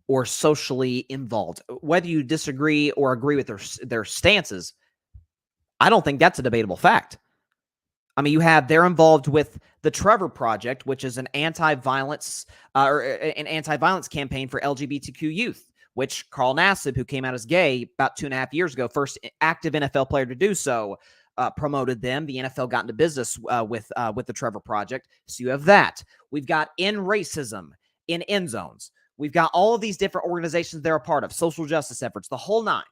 or socially involved. Whether you disagree or agree with their stances, I don't think that's a debatable fact. I mean, they're involved with the Trevor Project, which is an anti-violence campaign for LGBTQ youth, which Carl Nassib, who came out as gay about 2.5 years ago, first active NFL player to do so, promoted them. The NFL got into business with the Trevor Project. So you have that. We've got In Racism, in End Zones. We've got all of these different organizations they're a part of, social justice efforts, the whole nine.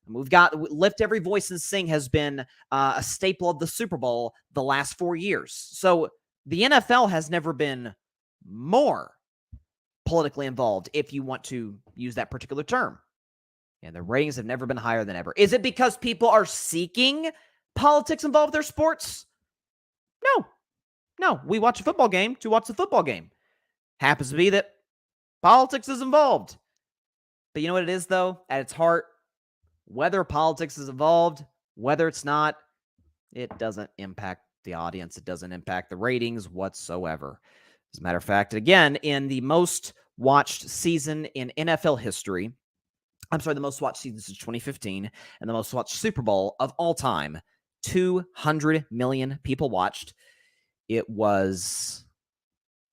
And we've got Lift Every Voice and Sing has been a staple of the Super Bowl the last 4 years. So the NFL has never been more politically involved, if you want to use that particular term. And the ratings have never been higher than ever. Is it because people are seeking politics involved with their sports? No. We watch a football game to watch the football game. Happens to be that politics is involved. But you know what it is, though? At its heart, whether politics is involved, whether it's not, it doesn't impact the audience. It doesn't impact the ratings whatsoever. As a matter of fact, again, in the most watched season in NFL history, the most watched season since 2015, and the most watched Super Bowl of all time, 200 million people watched. It was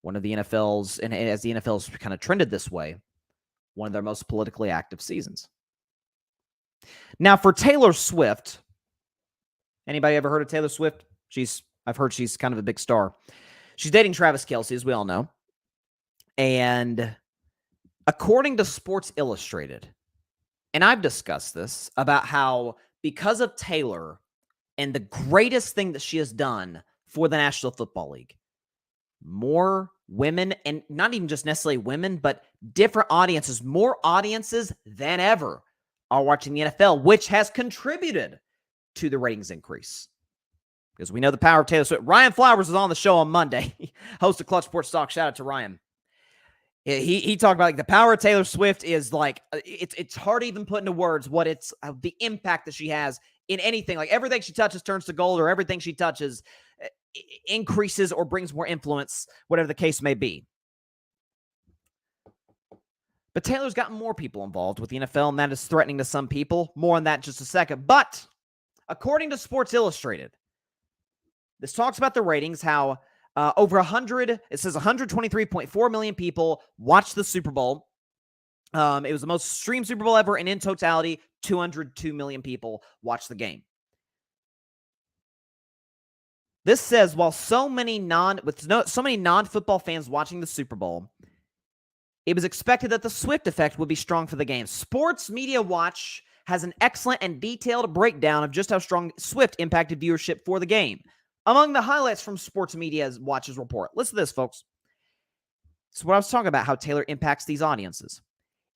one of the NFL's, and as the NFL's kind of trended this way, one of their most politically active seasons. Now, for Taylor Swift, anybody ever heard of Taylor Swift? I've heard she's kind of a big star. She's dating Travis Kelce, as we all know. And according to Sports Illustrated, and I've discussed this about how because of Taylor and the greatest thing that she has done for the National Football League, more women, and not even just necessarily women, but different audiences, more audiences than ever are watching the NFL, which has contributed to the ratings increase. Because we know the power of Taylor Swift. Ryan Flowers was on the show on Monday, host of Clutch Sports Talk. Shout out to Ryan. He talked about like the power of Taylor Swift is like, it's hard to even put into words what it's the impact that she has in anything. Like everything she touches turns to gold, or everything she touches increases or brings more influence, whatever the case may be. But Taylor's gotten more people involved with the NFL, and that is threatening to some people. More on that in just a second. But according to Sports Illustrated, this talks about the ratings, how over 123.4 million people watched the Super Bowl. It was the most streamed Super Bowl ever, and in totality, 202 million people watched the game. This says, while so many non-football fans watching the Super Bowl, it was expected that the Swift effect would be strong for the game. Sports Media Watch has an excellent and detailed breakdown of just how strong Swift impacted viewership for the game. Among the highlights from Sports Media Watch's report, listen to this, folks. This is what I was talking about, how Taylor impacts these audiences.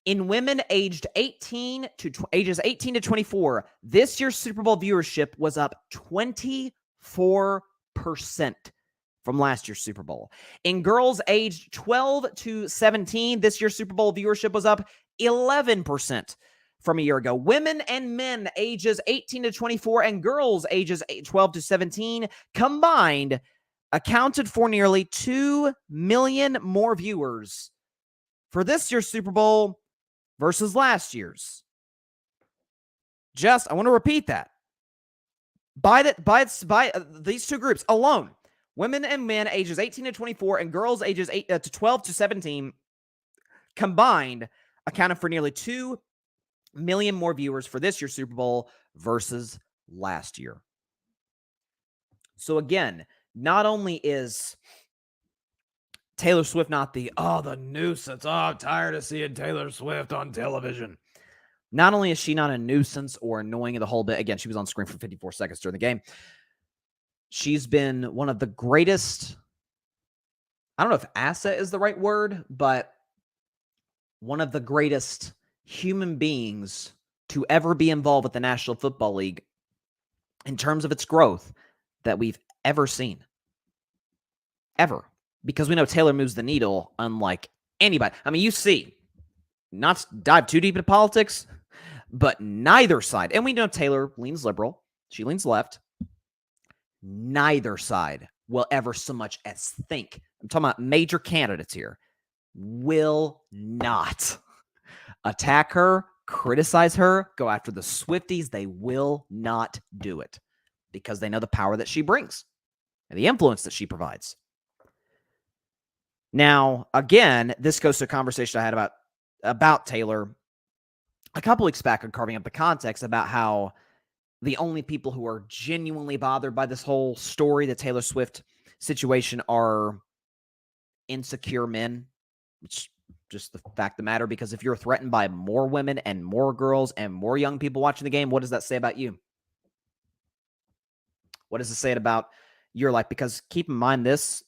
In women ages 18 to 24, this year's Super Bowl viewership was up 24% from last year's Super Bowl. In girls aged 12 to 17, this year's Super Bowl viewership was up 11% from a year ago. Women and men ages 18 to 24 and girls ages 12 to 17 combined accounted for nearly 2 million more viewers for this year's Super Bowl versus last year's. I want to repeat that. By these two groups alone, women and men ages 18 to 24 and girls ages 12 to 17 combined accounted for nearly 2 million more viewers for this year's Super Bowl versus last year. So again, not only is Taylor Swift not the nuisance, I'm tired of seeing Taylor Swift on television. Not only is she not a nuisance or annoying the whole bit, again, she was on screen for 54 seconds during the game. She's been one of the greatest, I don't know if asset is the right word, but one of the greatest human beings to ever be involved with the National Football League in terms of its growth that we've ever seen. Ever. Because we know Taylor moves the needle unlike anybody. I mean, you see, not to dive too deep into politics, but neither side, and we know Taylor leans liberal, she leans left, neither side will ever so much as think, I'm talking about major candidates here, will not attack her, criticize her, go after the Swifties. They will not do it because they know the power that she brings and the influence that she provides. Now, again, this goes to a conversation I had about Taylor a couple weeks back on Carving Up the Context about how the only people who are genuinely bothered by this whole story, the Taylor Swift situation, are insecure men, which just the fact of the matter, because if you're threatened by more women and more girls and more young people watching the game, what does that say about you? What does it say about your life? Because keep in mind this,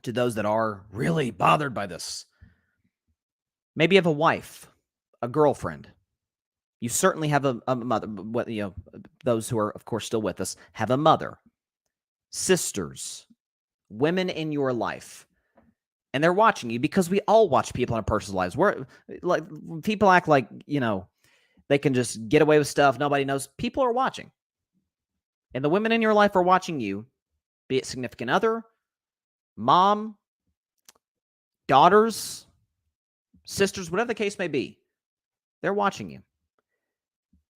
to those that are really bothered by this. Maybe you have a wife, a girlfriend, You certainly have a mother. Those who are, of course, still with us have a mother, sisters, women in your life, and they're watching you because we all watch people in our personal lives. We're like, people act like, they can just get away with stuff. Nobody knows. People are watching. And the women in your life are watching you, be it significant other, mom, daughters, sisters, whatever the case may be. They're watching you.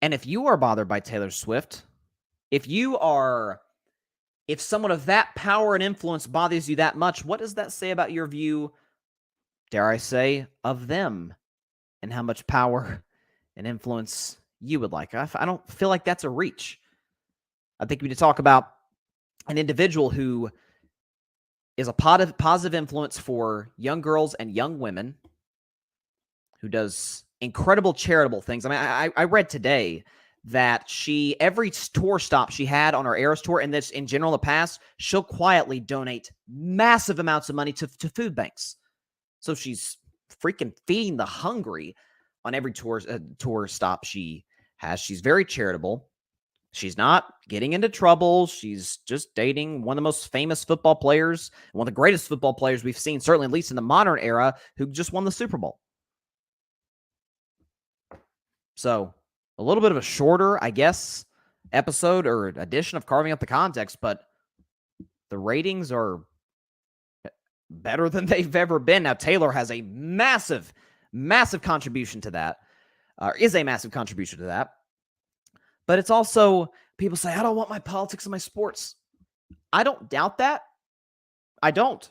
And if you are bothered by Taylor Swift, if someone of that power and influence bothers you that much, what does that say about your view, dare I say, of them and how much power and influence you would like? I don't feel like that's a reach. I think we need to talk about an individual who is a positive influence for young girls and young women, who does incredible charitable things. I mean, I read today that every tour stop she had on her Eras tour, and this in general in the past, she'll quietly donate massive amounts of money to food banks. So she's freaking feeding the hungry on every tour stop she has. She's very charitable. She's not getting into trouble. She's just dating one of the most famous football players, one of the greatest football players we've seen, certainly at least in the modern era, who just won the Super Bowl. So a little bit of a shorter, I guess, episode or edition of Carving Up the Context, but the ratings are better than they've ever been. Now, Taylor has a massive, massive contribution to that, is a massive contribution to that. But it's also, people say, I don't want my politics and my sports. I don't doubt that. I don't.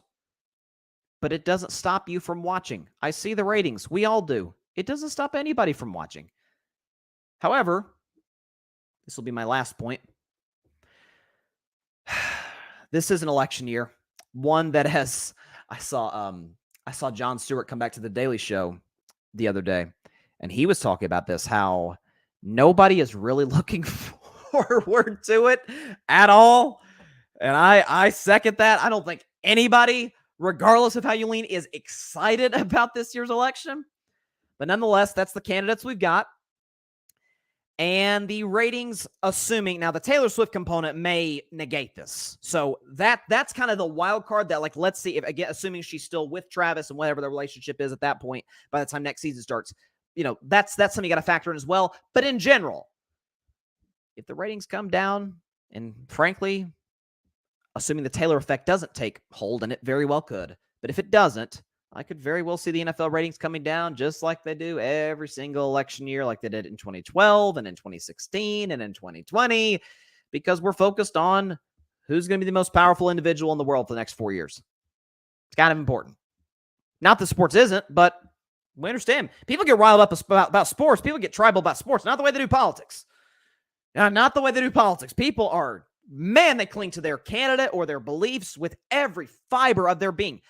But it doesn't stop you from watching. I see the ratings. We all do. It doesn't stop anybody from watching. However, this will be my last point. This is an election year. One that has, I saw Jon Stewart come back to the Daily Show the other day, and he was talking about this, how nobody is really looking forward to it at all. And I second that. I don't think anybody, regardless of how you lean, is excited about this year's election. But nonetheless, that's the candidates we've got. And the ratings, assuming, now the Taylor Swift component may negate this. So that's kind of the wild card that, like, let's see, if again, assuming she's still with Travis and whatever the relationship is at that point, by the time next season starts, that's something you got to factor in as well. But in general, if the ratings come down, and frankly, assuming the Taylor effect doesn't take hold, and it very well could, but if it doesn't, I could very well see the NFL ratings coming down just like they do every single election year, like they did in 2012 and in 2016 and in 2020, because we're focused on who's going to be the most powerful individual in the world for the next 4 years. It's kind of important. Not that sports isn't, but we understand. People get riled up about sports. People get tribal about sports. Not the way they do politics. Not the way they do politics. People are, man, they cling to their candidate or their beliefs with every fiber of their being.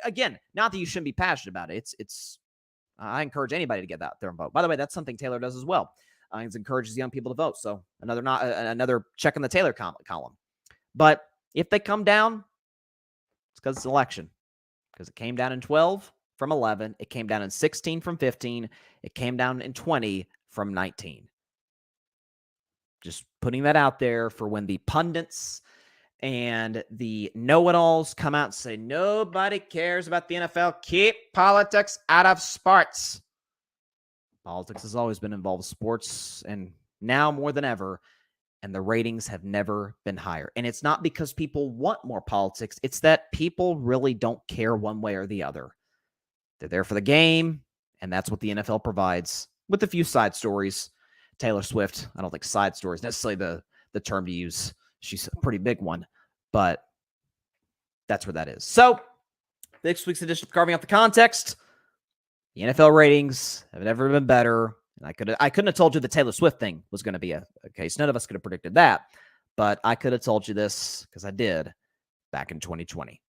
Again, not that you shouldn't be passionate about it. I encourage anybody to get out there and vote. By the way, that's something Taylor does as well. He encourages young people to vote. So another check in the Taylor column. But if they come down, it's because it's an election. Because it came down in 12 from 11. It came down in 16 from 15. It came down in 20 from 19. Just putting that out there for when the pundits and the know-it-alls come out and say, nobody cares about the NFL. Keep politics out of sports. Politics has always been involved with sports, and now more than ever, and the ratings have never been higher. And it's not because people want more politics. It's that people really don't care one way or the other. They're there for the game, and that's what the NFL provides, with a few side stories. Taylor Swift, I don't think side story is necessarily the term to use. She's a pretty big one, but that's where that is. So, next week's edition of Carving Out the Context, the NFL ratings have never been better. And I couldn't have told you the Taylor Swift thing was going to be a case. None of us could have predicted that, but I could have told you this because I did back in 2020.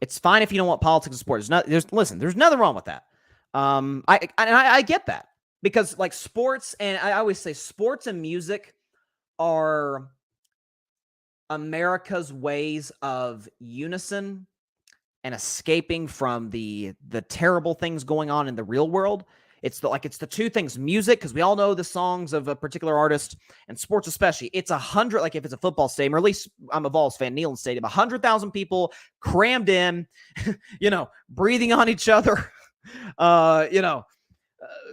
It's fine if you don't want politics and sports. There's nothing wrong with that. I get that. Because, like, sports, and I always say sports and music are America's ways of unison and escaping from the terrible things going on in the real world. It's the two things, music, because we all know the songs of a particular artist, and sports especially. It's 100, like if it's a football stadium, or at least I'm a Vols fan, Neyland Stadium, 100,000 people crammed in, breathing on each other,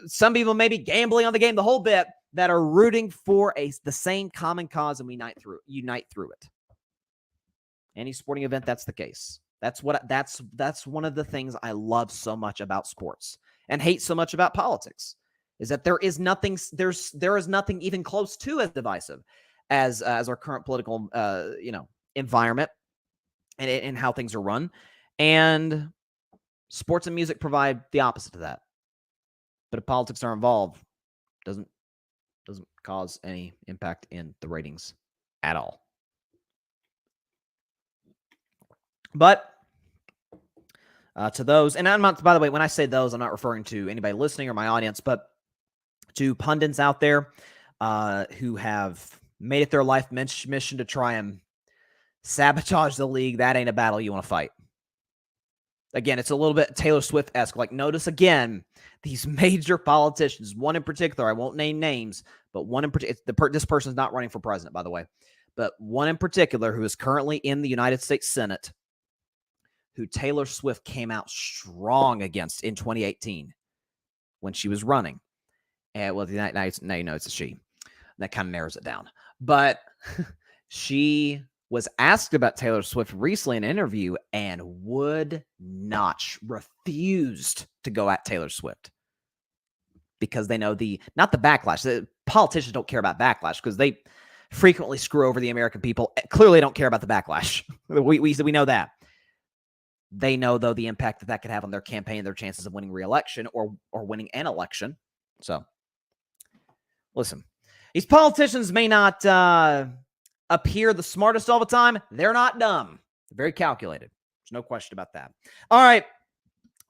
some people maybe gambling on the game, the whole bit, that are rooting for the same common cause, and we unite through it. Any sporting event, that's the case. That's one of the things I love so much about sports and hate so much about politics, is that there is nothing even close to as divisive as our current political environment and how things are run. And sports and music provide the opposite of that. But if politics are involved, doesn't cause any impact in the ratings at all. But to those, and I'm not, by the way, when I say those, I'm not referring to anybody listening or my audience, but to pundits out there who have made it their life mission to try and sabotage the league. That ain't a battle you want to fight. Again, it's a little bit Taylor Swift-esque. Like, notice again, these major politicians, one in particular, I won't name names, but one in particular, this person's not running for president, by the way, but one in particular who is currently in the United States Senate, who Taylor Swift came out strong against in 2018 when she was running. And well, now you know it's a she. That kind of narrows it down. But she was asked about Taylor Swift recently in an interview and refused to go at Taylor Swift because they know not the backlash. The politicians don't care about backlash because they frequently screw over the American people. Clearly don't care about the backlash. We know that. They know, though, the impact that could have on their campaign, their chances of winning re-election or winning an election. So, listen, these politicians may not appear the smartest all the time. They're not dumb. They're very calculated. There's no question about that. All right,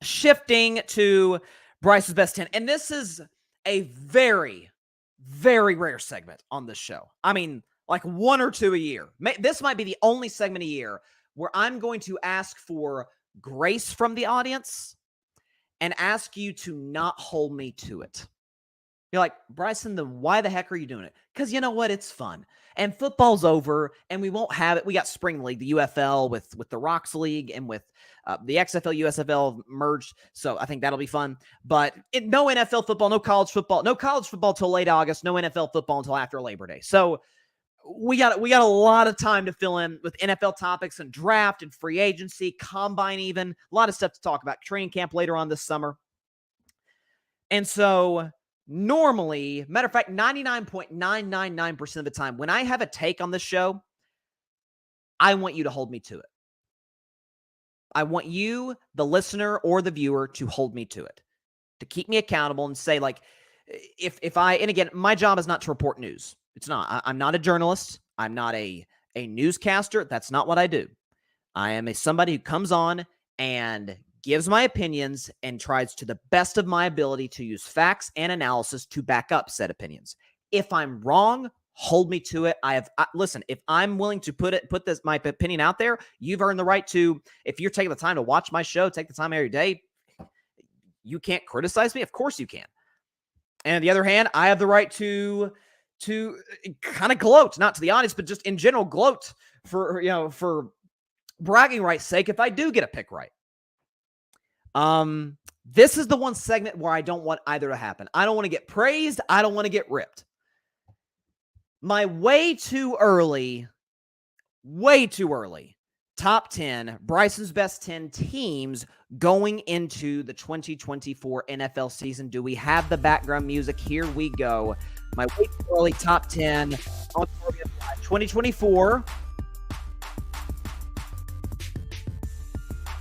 shifting to Bryce's Best 10. And this is a very, very rare segment on this show. I mean, like one or two a year. This might be the only segment a year where I'm going to ask for grace from the audience and ask you to not hold me to it. You're like, Bryson, why the heck are you doing it? Because you know what? It's fun. And football's over, and we won't have it. We got Spring League, the UFL with the Rocks League, and with the XFL, USFL merged. So I think that'll be fun. But no NFL football, no college football till late August, no NFL football until after Labor Day. So we got a lot of time to fill in with NFL topics and draft and free agency, combine even. A lot of stuff to talk about. Training camp later on this summer. And so normally, matter of fact, 99.999% of the time, when I have a take on this show, I want you to hold me to it. I want you, the listener or the viewer, to hold me to it. To keep me accountable and say, like, and again, my job is not to report news. It's not. I'm not a journalist. I'm not a newscaster. That's not what I do. I am somebody who comes on and gives my opinions and tries to the best of my ability to use facts and analysis to back up said opinions. If I'm wrong, hold me to it. Listen, if I'm willing to put my opinion out there, you've earned the right to, if you're taking the time to watch my show, take the time every day, you can't criticize me. Of course you can. And on the other hand, I have the right to kind of gloat, not to the audience, but just in general gloat for bragging rights' sake if I do get a pick right. This is the one segment where I don't want either to happen. I don't want to get praised. I don't want to get ripped. My way too early, top 10, Bryson's Best 10 teams going into the 2024 NFL season. Do we have the background music? Here we go. My way too early top 10 on 2024.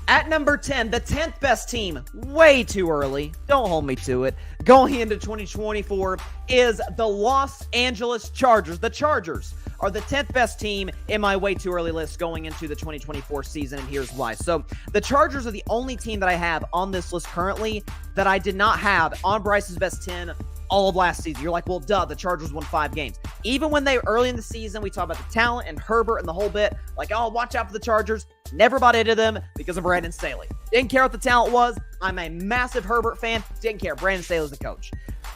At number 10, the 10th best team, way too early. Don't hold me to it. Going into 2024 is the Los Angeles Chargers. The Chargers are the 10th best team in my way too early list going into the 2024 season, and here's why. So the Chargers are the only team that I have on this list currently that I did not have on Bryce's Best 10 all of last season. You're like, well, duh, the Chargers won 5 games. Even when they were early in the season, we talk about the talent and Herbert and the whole bit, like, oh, watch out for the Chargers. Never bought into them because of Brandon Staley. Didn't care what the talent was. I'm a massive Herbert fan. Didn't care. Brandon Staley's the coach.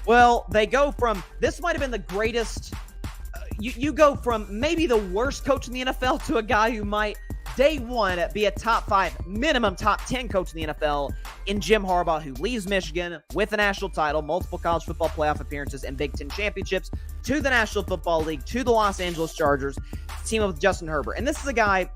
Well, they go from, this might have been the greatest, you go from maybe the worst coach in the NFL to a guy who might, day one, be a top 5, minimum top 10 coach in the NFL in Jim Harbaugh, who leaves Michigan with a national title, multiple college football playoff appearances, and Big Ten championships to the National Football League, to the Los Angeles Chargers, team up with Justin Herbert. And this is a guy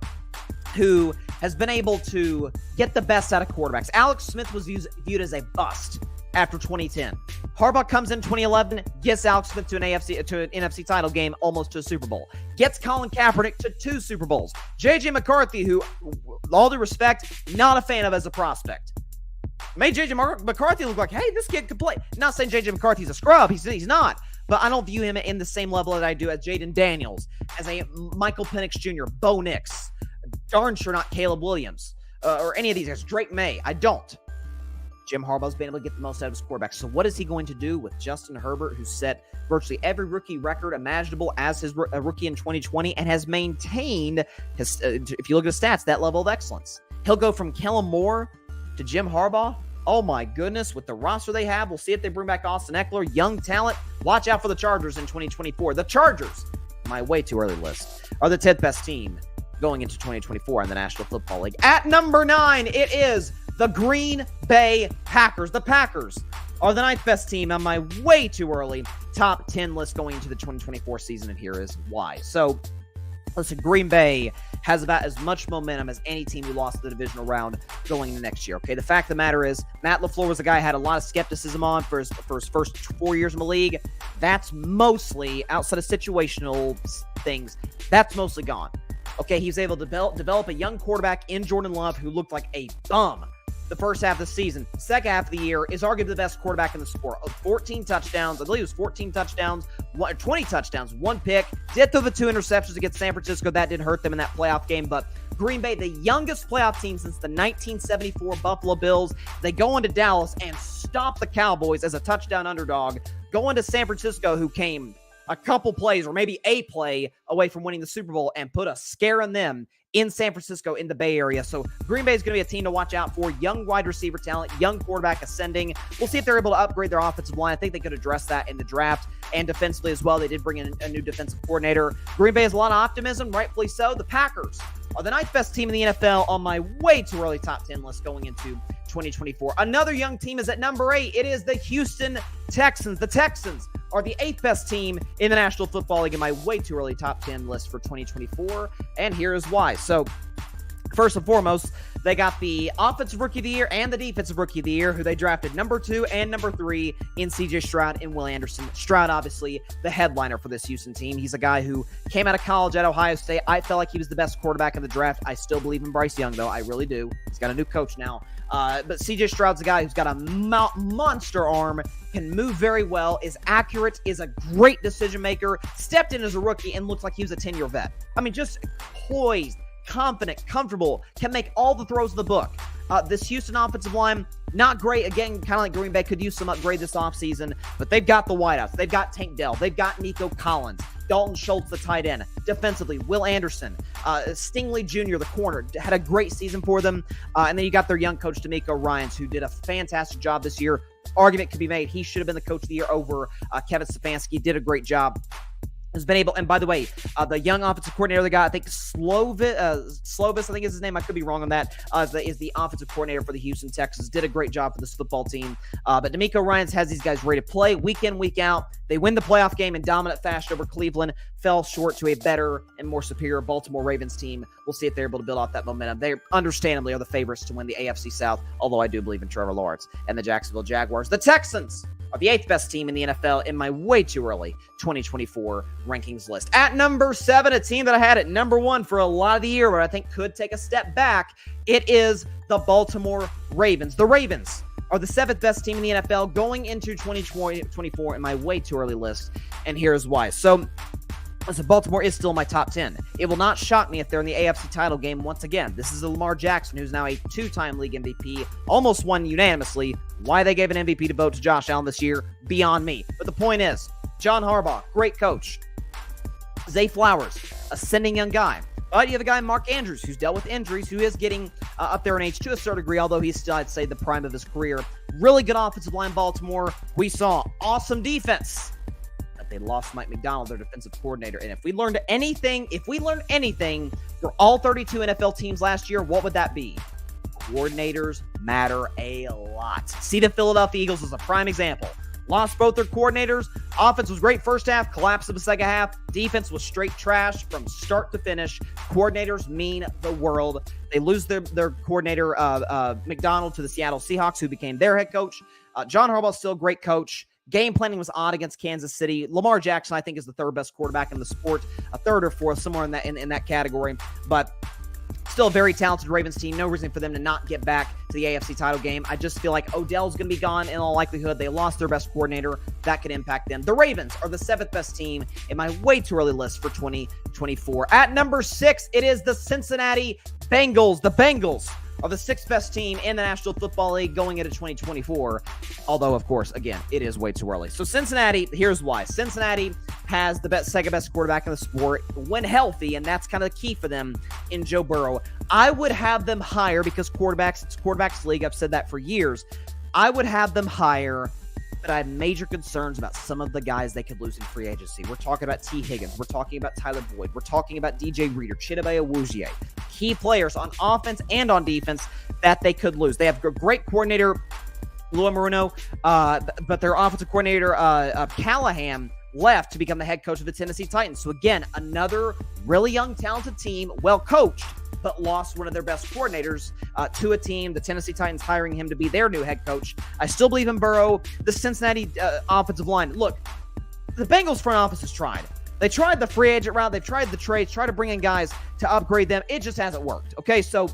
who has been able to get the best out of quarterbacks. Alex Smith was viewed as a bust after 2010. Harbaugh comes in 2011, gets Alex Smith to an NFC title game, almost to a Super Bowl. Gets Colin Kaepernick to 2 Super Bowls. J.J. McCarthy, who, with all due respect, not a fan of as a prospect. Made J.J. McCarthy look like, hey, this kid could play. Not saying J.J. McCarthy's a scrub. He's not. But I don't view him in the same level that I do as Jaden Daniels, as a Michael Penix Jr., Bo Nix, darn sure not Caleb Williams, or any of these guys, Drake May. I don't. Jim Harbaugh's been able to get the most out of his quarterback. So what is he going to do with Justin Herbert, who set virtually every rookie record imaginable as his rookie in 2020 and has maintained his, if you look at his stats, that level of excellence? He'll go from Kellen Moore to Jim Harbaugh. Oh my goodness, with the roster they have, we'll see if they bring back Austin Eckler, young talent. Watch out for the Chargers in 2024. The Chargers, my way too early list, are the 10th best team going into 2024 in the National Football League. At number 9, it is the Green Bay Packers. The Packers are the 9th best team on my way too early top 10 list going into the 2024 season, and here is why. So, listen, Green Bay has about as much momentum as any team who lost the divisional round going into next year, okay? The fact of the matter is, Matt LaFleur was a guy I had a lot of skepticism on for his first 4 years in the league. That's mostly, outside of situational things, that's mostly gone. Okay, he's able to develop a young quarterback in Jordan Love who looked like a bum the first half of the season. Second half of the year is arguably the best quarterback in the sport. 14 touchdowns. I believe it was 14 touchdowns, 20 touchdowns, 1 pick. Did throw the 2 interceptions against San Francisco. That did hurt them in that playoff game. But Green Bay, the youngest playoff team since the 1974 Buffalo Bills, they go into Dallas and stop the Cowboys as a touchdown underdog. Go into San Francisco, who came a couple plays or maybe a play away from winning the Super Bowl, and put a scare on them in San Francisco, in the Bay Area. So Green Bay is going to be a team to watch out for. Young wide receiver talent, young quarterback ascending. We'll see if they're able to upgrade their offensive line. I think they could address that in the draft, and defensively as well. They did bring in a new defensive coordinator. Green Bay has a lot of optimism, rightfully so. The Packers are the 9th best team in the NFL on my way too early top 10 list going into 2024. Another young team is at number 8. It is the Houston Texans. The Texans are the 8th best team in the National Football League in my way too early top 10 list for 2024, and here is why. So, first and foremost, they got the Offensive Rookie of the Year and the Defensive Rookie of the Year, who they drafted number 2 and number 3 in C.J. Stroud and Will Anderson. Stroud, obviously, the headliner for this Houston team. He's a guy who came out of college at Ohio State. I felt like he was the best quarterback in the draft. I still believe in Bryce Young, though. I really do. He's got a new coach now. But C.J. Stroud's a guy who's got a monster arm, can move very well, is accurate, is a great decision maker, stepped in as a rookie and looks like he was a 10-year vet. I mean, just poised, confident, comfortable, can make all the throws of the book. This Houston offensive line, not great. Again, kind of like Green Bay, could use some upgrade this offseason, but they've got the wideouts. They've got Tank Dell. They've got Nico Collins. Dalton Schultz, the tight end. Defensively, Will Anderson. Stingley Jr., the corner, had a great season for them. And then you got their young coach, D'Amico Ryans, who did a fantastic job this year. Argument could be made. He should have been the coach of the year over Kevin Stefanski. Did a great job. Has been able, and by the way, the young offensive coordinator, the guy, I think Slovis, I think is his name. I could be wrong on that. Is the offensive coordinator for the Houston Texans. Did a great job for this football team. But D'Amico Ryans has these guys ready to play week in, week out. They win the playoff game in dominant fashion over Cleveland. Fell short to a better and more superior Baltimore Ravens team. We'll see if they're able to build off that momentum. They understandably are the favorites to win the AFC South, although I do believe in Trevor Lawrence and the Jacksonville Jaguars. The Texans are the 8th best team in the NFL in my way too early 2024 rankings list. At number 7, a team that I had at number 1 for a lot of the year, but I think could take a step back. It is the Baltimore Ravens. The Ravens are the 7th best team in the NFL going into 2024 in my way too early list, and here's why. So, listen, Baltimore is still in my top 10. It will not shock me if they're in the AFC title game once again. This is a Lamar Jackson, who's now a 2-time league MVP, almost won unanimously. Why they gave an MVP to vote to Josh Allen this year, beyond me. But the point is, John Harbaugh, great coach. Zay Flowers, ascending young guy. But you have a guy, Mark Andrews, who's dealt with injuries, who is getting up there in age to a certain degree, although he's still, I'd say, the prime of his career. Really good offensive line, Baltimore. We saw awesome defense. But they lost Mike Macdonald, their defensive coordinator. And if we learned anything for all 32 NFL teams last year, what would that be? Coordinators matter a lot. See the Philadelphia Eagles as a prime example. Lost both their coordinators. Offense was great first half, collapsed in the second half. Defense was straight trash from start to finish. Coordinators mean the world. They lose their coordinator, McDonald, to the Seattle Seahawks, who became their head coach. John Harbaugh's still a great coach. Game planning was odd against Kansas City. Lamar Jackson, I think, is the third best quarterback in the sport, a third or fourth, somewhere in that category. But still a very talented Ravens team. No reason for them to not get back to the AFC title game. I just feel like Odell's going to be gone in all likelihood. They lost their best coordinator. That could impact them. The Ravens are the 7th best team in my way too early list for 2024. At number 6, it is the Cincinnati Bengals. The Bengals are the 6th best team in the National Football League going into 2024. Although, of course, again, it is way too early. So Cincinnati, here's why. Cincinnati has the second best quarterback in the sport when healthy, and that's kind of the key for them in Joe Burrow. I would have them higher because it's quarterbacks league. I've said that for years. I would have them higher, but I have major concerns about some of the guys they could lose in free agency. We're talking about T. Higgins. We're talking about Tyler Boyd. We're talking about DJ Reader, Chidobe Awuzie. Key players on offense and on defense that they could lose. They have a great coordinator, Lou Marino, but their offensive coordinator, Callahan, left to become the head coach of the Tennessee Titans. So again, another really young, talented team, well coached, but lost one of their best coordinators to a team. The Tennessee Titans hiring him to be their new head coach. I still believe in Burrow. The Cincinnati offensive line. Look, the Bengals front office has tried. They tried the free agent route. They've tried the trades, tried to bring in guys to upgrade them. It just hasn't worked. Okay, so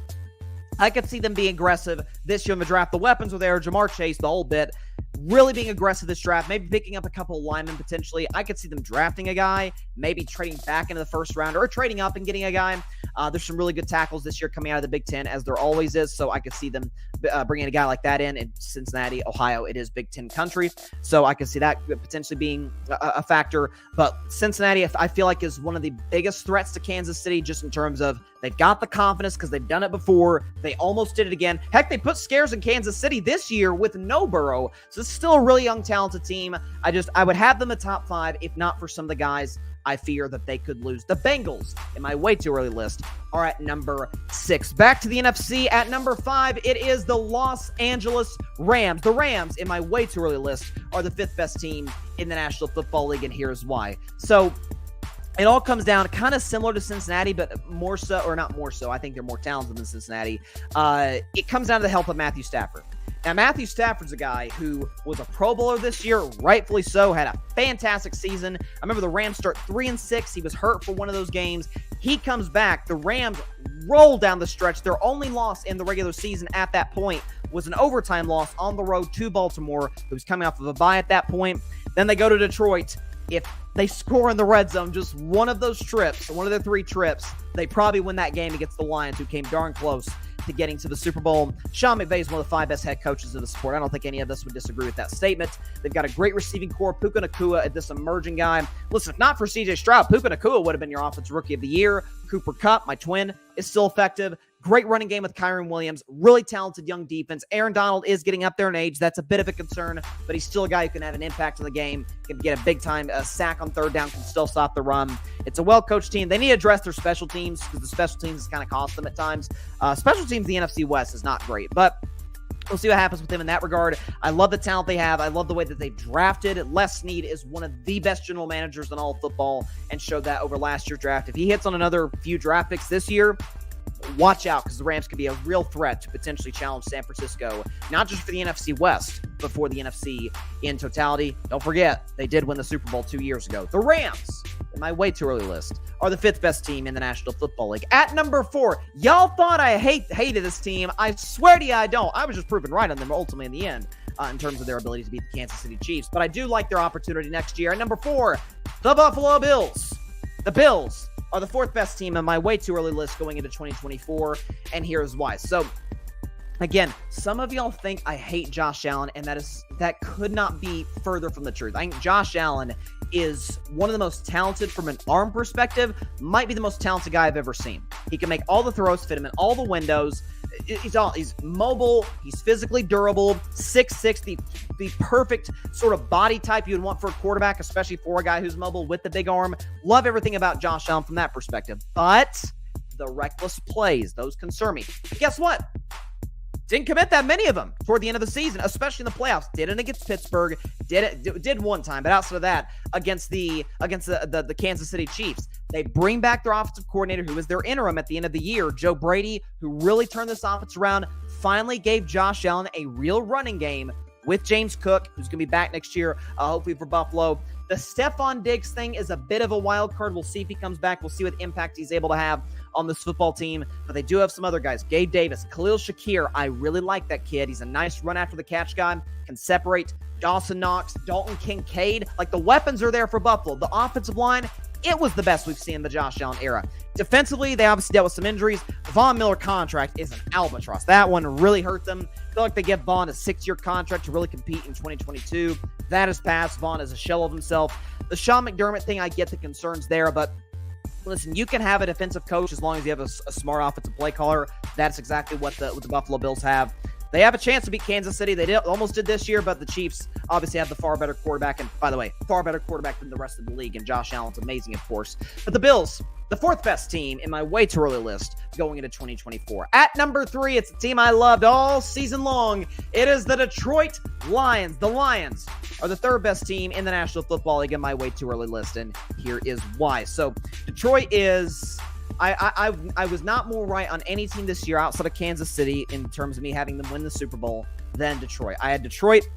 I could see them being aggressive this year in the draft. The weapons were there. Jamar Chase, the whole bit. Really being aggressive this draft, maybe picking up a couple of linemen potentially. I could see them drafting a guy, maybe trading back into the first round or trading up and getting a guy. There's some really good tackles this year coming out of the Big Ten, as there always is. So I could see them bringing a guy like that in Cincinnati, Ohio. It is Big Ten country. So I could see that potentially being a factor. But Cincinnati, I feel like, is one of the biggest threats to Kansas City just in terms of they've got the confidence because they've done it before. They almost did it again. Heck, they put scares in Kansas City this year with no Burrow. So it's still a really young, talented team. I would have them a top 5 if not for some of the guys I fear that they could lose. The Bengals, in my way too early list, are at number 6. Back to the NFC at number 5, it is the Los Angeles Rams. The Rams, in my way too early list, are the 5th best team in the National Football League, and here's why. So it all comes down kind of similar to Cincinnati, but more so, or not more so. I think they're more talented than Cincinnati. It comes down to the help of Matthew Stafford. Now, Matthew Stafford's a guy who was a Pro Bowler this year, rightfully so, had a fantastic season. I remember the Rams start 3-6. He was hurt for one of those games. He comes back. The Rams roll down the stretch. Their only loss in the regular season at that point was an overtime loss on the road to Baltimore, who was coming off of a bye at that point. Then they go to Detroit. If they score in the red zone, just one of those trips, one of their 3 trips, they probably win that game against the Lions, who came darn close to getting to the Super Bowl. Sean McVay is one of the 5 best head coaches in the sport. I don't think any of us would disagree with that statement. They've got a great receiving core. Puka Nacua, this emerging guy. Listen, if not for CJ Stroud, Puka Nacua would have been your offensive rookie of the year. Cooper Kupp, my twin, is still effective. Great running game with Kyron Williams. Really talented young defense. Aaron Donald is getting up there in age. That's a bit of a concern, but he's still a guy who can have an impact on the game, can get a big-time sack on third down, can still stop the run. It's a well-coached team. They need to address their special teams because the special teams has kind of cost them at times. Special teams in the NFC West is not great, but we'll see what happens with them in that regard. I love the talent they have. I love the way that they've drafted. Les Snead is one of the best general managers in all of football and showed that over last year's draft. If he hits on another few draft picks this year, watch out, because the Rams could be a real threat to potentially challenge San Francisco, not just for the NFC West, but for the NFC in totality. Don't forget, they did win the Super Bowl 2 years ago. The Rams, in my way too early list, are the 5th best team in the National Football League. At number 4, y'all thought I hated this team. I swear to you I don't. I was just proven right on them ultimately in the end in terms of their ability to beat the Kansas City Chiefs. But I do like their opportunity next year. At number 4, the Buffalo Bills. The Bills are the 4th best team on my way too early list going into 2024, and here's why. So, again, some of y'all think I hate Josh Allen, and that could not be further from the truth. I think Josh Allen is one of the most talented from an arm perspective, might be the most talented guy I've ever seen. He can make all the throws, fit him in all the windows. He's mobile. He's physically durable. 6'6", the perfect sort of body type you would want for a quarterback, especially for a guy who's mobile with the big arm. Love everything about Josh Allen from that perspective. But the reckless plays, those concern me. And guess what? Didn't commit that many of them toward the end of the season, especially in the playoffs. Didn't against Pittsburgh. Did one time, but outside of that, against the Kansas City Chiefs. They bring back their offensive coordinator, who was their interim at the end of the year, Joe Brady, who really turned this offense around, finally gave Josh Allen a real running game with James Cook, who's going to be back next year, hopefully for Buffalo. The Stephon Diggs thing is a bit of a wild card. We'll see if he comes back. We'll see what impact he's able to have on this football team. But they do have some other guys. Gabe Davis, Khalil Shakir. I really like that kid. He's a nice run after the catch guy. Can separate. Dawson Knox, Dalton Kincaid. Like, the weapons are there for Buffalo. The offensive line, it was the best we've seen in the Josh Allen era. Defensively, they obviously dealt with some injuries. The Von Miller contract is an albatross. That one really hurt them. I feel like they give Vaughn a 6-year contract to really compete in 2022. That has passed. Vaughn is a shell of himself. The Sean McDermott thing, I get the concerns there, but listen, you can have a defensive coach as long as you have a smart offensive play caller. That's exactly what the Buffalo Bills have. They have a chance to beat Kansas City. They almost did this year, but the Chiefs obviously have the far better quarterback. And by the way, far better quarterback than the rest of the league. And Josh Allen's amazing, of course. But the Bills, the fourth best team in my way too early list going into 2024. At number 3, it's a team I loved all season long. It is the Detroit Lions. The Lions are the third best team in the National Football League in my way too early list. And here is why. So Detroit is... I was not more right on any team this year outside of Kansas City in terms of me having them win the Super Bowl than Detroit. I had Detroit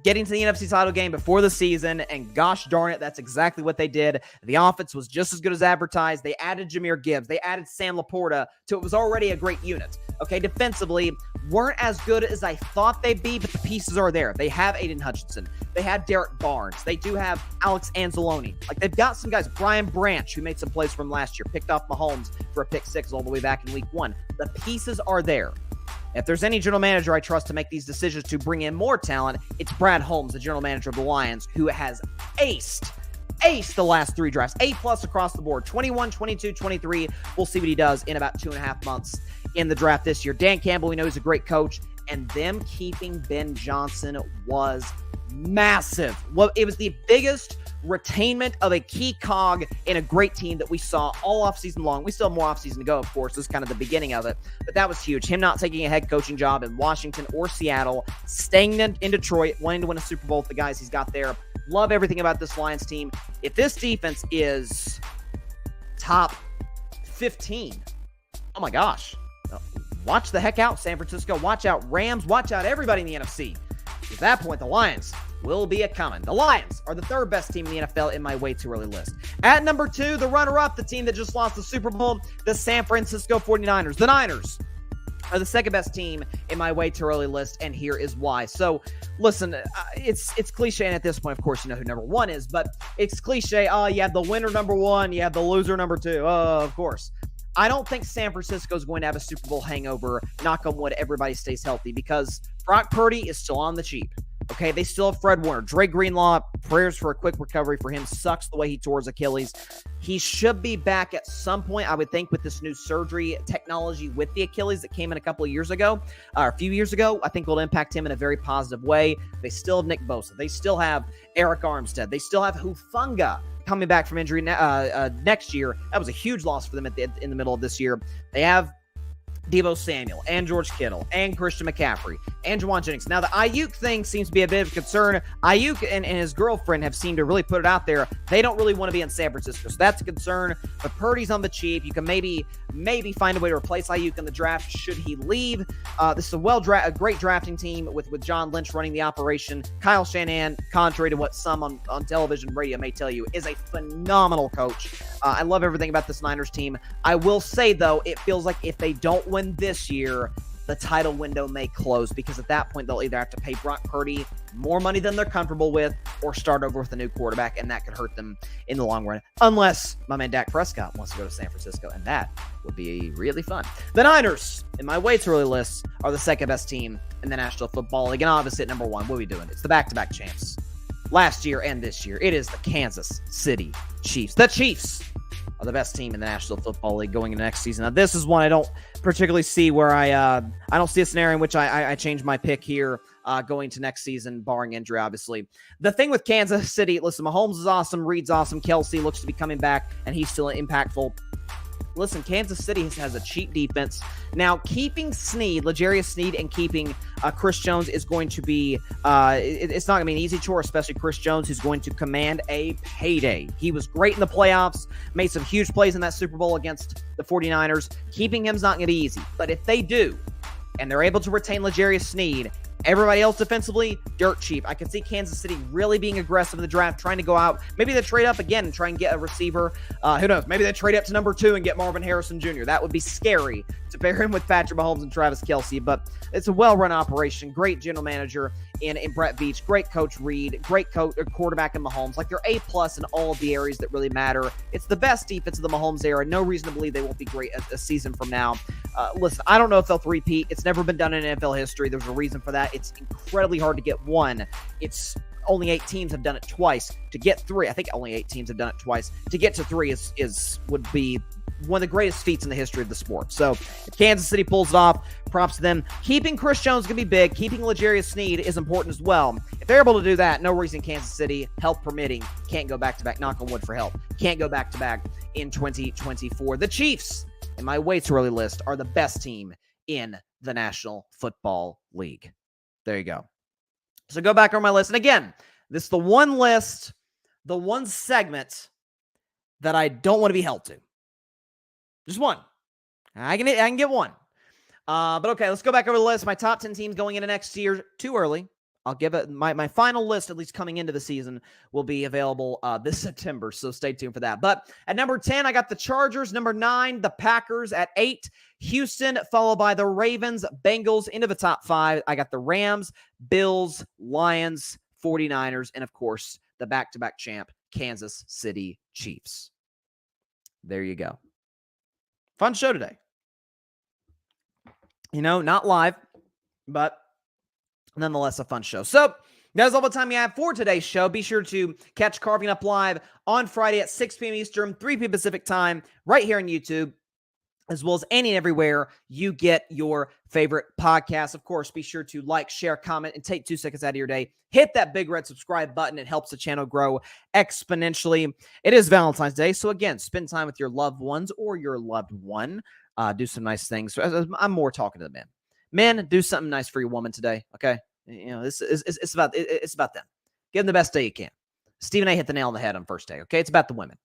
getting to the NFC title game before the season, and gosh darn it, that's exactly what they did. The offense was just as good as advertised. They added Jahmyr Gibbs. They added Sam Laporta to it was already a great unit. Okay, defensively, weren't as good as I thought they'd be, but the pieces are there. They have Aiden Hutchinson. They have Derek Barnes. They do have Alex Anzalone. Like, they've got some guys. Brian Branch, who made some plays from last year, picked off Mahomes for a pick 6 all the way back in week 1. The pieces are there. If there's any general manager I trust to make these decisions to bring in more talent, it's Brad Holmes, the general manager of the Lions, who has aced the last 3 drafts. A+ across the board. 21, 22, 23. We'll see what he does in about 2.5 months in the draft this year. Dan Campbell, we know he's a great coach, and them keeping Ben Johnson was massive. Well, it was the biggest retainment of a key cog in a great team that we saw all offseason long. We still have more offseason to go, of course. This is kind of the beginning of it, but that was huge. Him not taking a head coaching job in Washington or Seattle, staying in Detroit, wanting to win a Super Bowl with the guys he's got there. Love everything about this Lions team. If this defense is top 15, oh my gosh, watch the heck out, San Francisco. Watch out, Rams. Watch out, everybody in the NFC. At that point, the Lions will be a coming. The Lions are the third best team in the NFL in my way too early list. At number 2, the runner-up, the team that just lost the Super Bowl, the San Francisco 49ers. The Niners are the second best team in my way too early list, and here is why. So, listen, it's cliche, and at this point, of course, you know who number 1 is, but it's cliche. You have the winner number 1, you have the loser number 2. Of course. I don't think San Francisco is going to have a Super Bowl hangover. Knock on wood, everybody stays healthy, because Brock Purdy is still on the cheap. Okay, they still have Fred Warner. Dre Greenlaw, prayers for a quick recovery for him. Sucks the way he tore his Achilles. He should be back at some point, I would think, with this new surgery technology with the Achilles that came in a few years ago. I think will impact him in a very positive way. They still have Nick Bosa. They still have Eric Armstead. They still have Hufanga coming back from injury next year. That was a huge loss for them in the middle of this year. They have Deebo Samuel and George Kittle and Christian McCaffrey and Juwan Jennings. Now, the Ayuk thing seems to be a bit of a concern. Ayuk and his girlfriend have seemed to really put it out there. They don't really want to be in San Francisco, so that's a concern. But Purdy's on the cheap. You can maybe find a way to replace Ayuk in the draft should he leave. This is a great drafting team with John Lynch running the operation. Kyle Shanahan, contrary to what some on television radio may tell you, is a phenomenal coach. I love everything about this Niners team. I will say, though, it feels like if they don't win this year, the title window may close, because at that point they'll either have to pay Brock Purdy more money than they're comfortable with or start over with a new quarterback, and that could hurt them in the long run, unless my man Dak Prescott wants to go to San Francisco, and that would be really fun. The Niners, in my way too early list, are the second best team in the National Football League, and obviously at number 1, what are we doing? It's the back-to-back champs. last year and this year. It is the Kansas City Chiefs. The Chiefs are the best team in the National Football League going into next season. Now, this is one I don't particularly see where I don't see a scenario in which I change my pick here going to next season, barring injury, obviously. The thing with Kansas City, listen, Mahomes is awesome, Reed's awesome, Kelsey looks to be coming back, and he's still impactful. Listen, Kansas City has a cheap defense. Now, keeping L'Jarius Sneed, and keeping Chris Jones is going to be, it's not going to be an easy chore, especially Chris Jones, who's going to command a payday. He was great in the playoffs, made some huge plays in that Super Bowl against the 49ers. Keeping him's not going to be easy. But if they do, and they're able to retain L'Jarius Sneed, everybody else defensively, dirt cheap. I can see Kansas City really being aggressive in the draft, trying to go out. Maybe they trade up again and try and get a receiver. Who knows? Maybe they trade up to number 2 and get Marvin Harrison Jr. That would be scary to pair him with Patrick Mahomes and Travis Kelce. But it's a well-run operation. Great general manager in Brett Veach. Great coach Reed. Great quarterback in Mahomes. Like, they're A+ in all of the areas that really matter. It's the best defense of the Mahomes era. No reason to believe they won't be great a season from now. Listen, I don't know if they'll repeat. It's never been done in NFL history. There's a reason for that. It's incredibly hard to get one. It's only 8 teams have done it twice. To get 3, I think only 8 teams have done it twice. To get to 3 would be one of the greatest feats in the history of the sport. So if Kansas City pulls it off, props to them. Keeping Chris Jones is going to be big. Keeping L'Jarius Sneed is important as well. If they're able to do that, no reason Kansas City, health permitting, can't go back-to-back. Knock on wood for health. Can't go back-to-back in 2024. The Chiefs, in my way too early list, are the best team in the National Football League. There you go. So go back on my list. And again, this is the one list, the one segment that I don't want to be held to. Just one. I can get one. But okay, let's go back over the list. My top 10 teams going into next year. Too early. I'll give it my final list, at least coming into the season, will be available this September. So stay tuned for that. But at number 10, I got the Chargers. Number 9, the Packers. At 8, Houston, followed by the Ravens, Bengals. Into the top 5, I got the Rams, Bills, Lions, 49ers, and of course, the back-to-back champ, Kansas City Chiefs. There you go. Fun show today. You know, not live, but nonetheless a fun show. So that's all the time we have for today's show. Be sure to catch Carving Up Live on Friday at 6 p.m. Eastern, 3 p.m. Pacific time, right here on YouTube, as well as any and everywhere you get your favorite podcast. Of course, be sure to like, share, comment, and take 2 seconds out of your day. Hit that big red subscribe button. It helps the channel grow exponentially. It is Valentine's Day, so again, spend time with your loved ones or your loved one. Do some nice things. So I'm more talking to the men. Men, do something nice for your woman today, okay? You know, it's about them. Give them the best day you can. Stephen A. hit the nail on the head on first day, okay? It's about the women.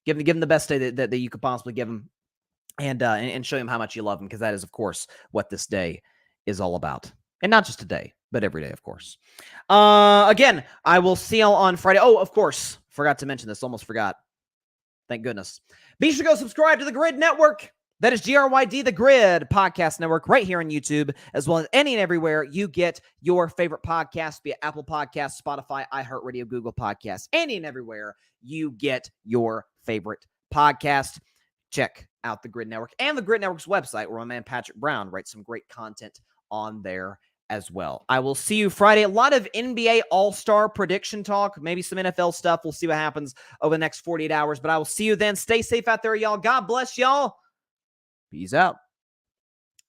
Give them the best day that you could possibly give them, and show them how much you love them, because that is, of course, what this day is all about. And not just today, but every day, of course. Again, I will see y'all on Friday. Oh, of course, forgot to mention this. Almost forgot. Thank goodness. Be sure to go subscribe to the Grid Network. That is GRYD, the Grid Podcast Network, right here on YouTube, as well as any and everywhere you get your favorite podcasts, be it Apple Podcasts, Spotify, iHeartRadio, Google Podcasts, any and everywhere you get your favorite podcast. Check out the Grid Network and the Grid Network's website, where my man Patrick Brown writes some great content on there as well. I will see you Friday. A lot of NBA All-Star prediction talk, maybe some NFL stuff. We'll see what happens over the next 48 hours, but I will see you then. Stay safe out there, y'all. God bless y'all. Peace out.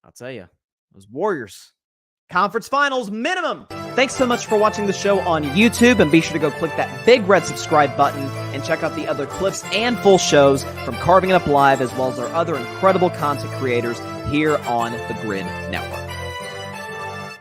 I'll tell you, those Warriors, conference finals minimum. Thanks so much for watching the show on YouTube, and be sure to go click that big red subscribe button and check out the other clips and full shows from Carving It Up Live, as well as our other incredible content creators here on the Grid Network.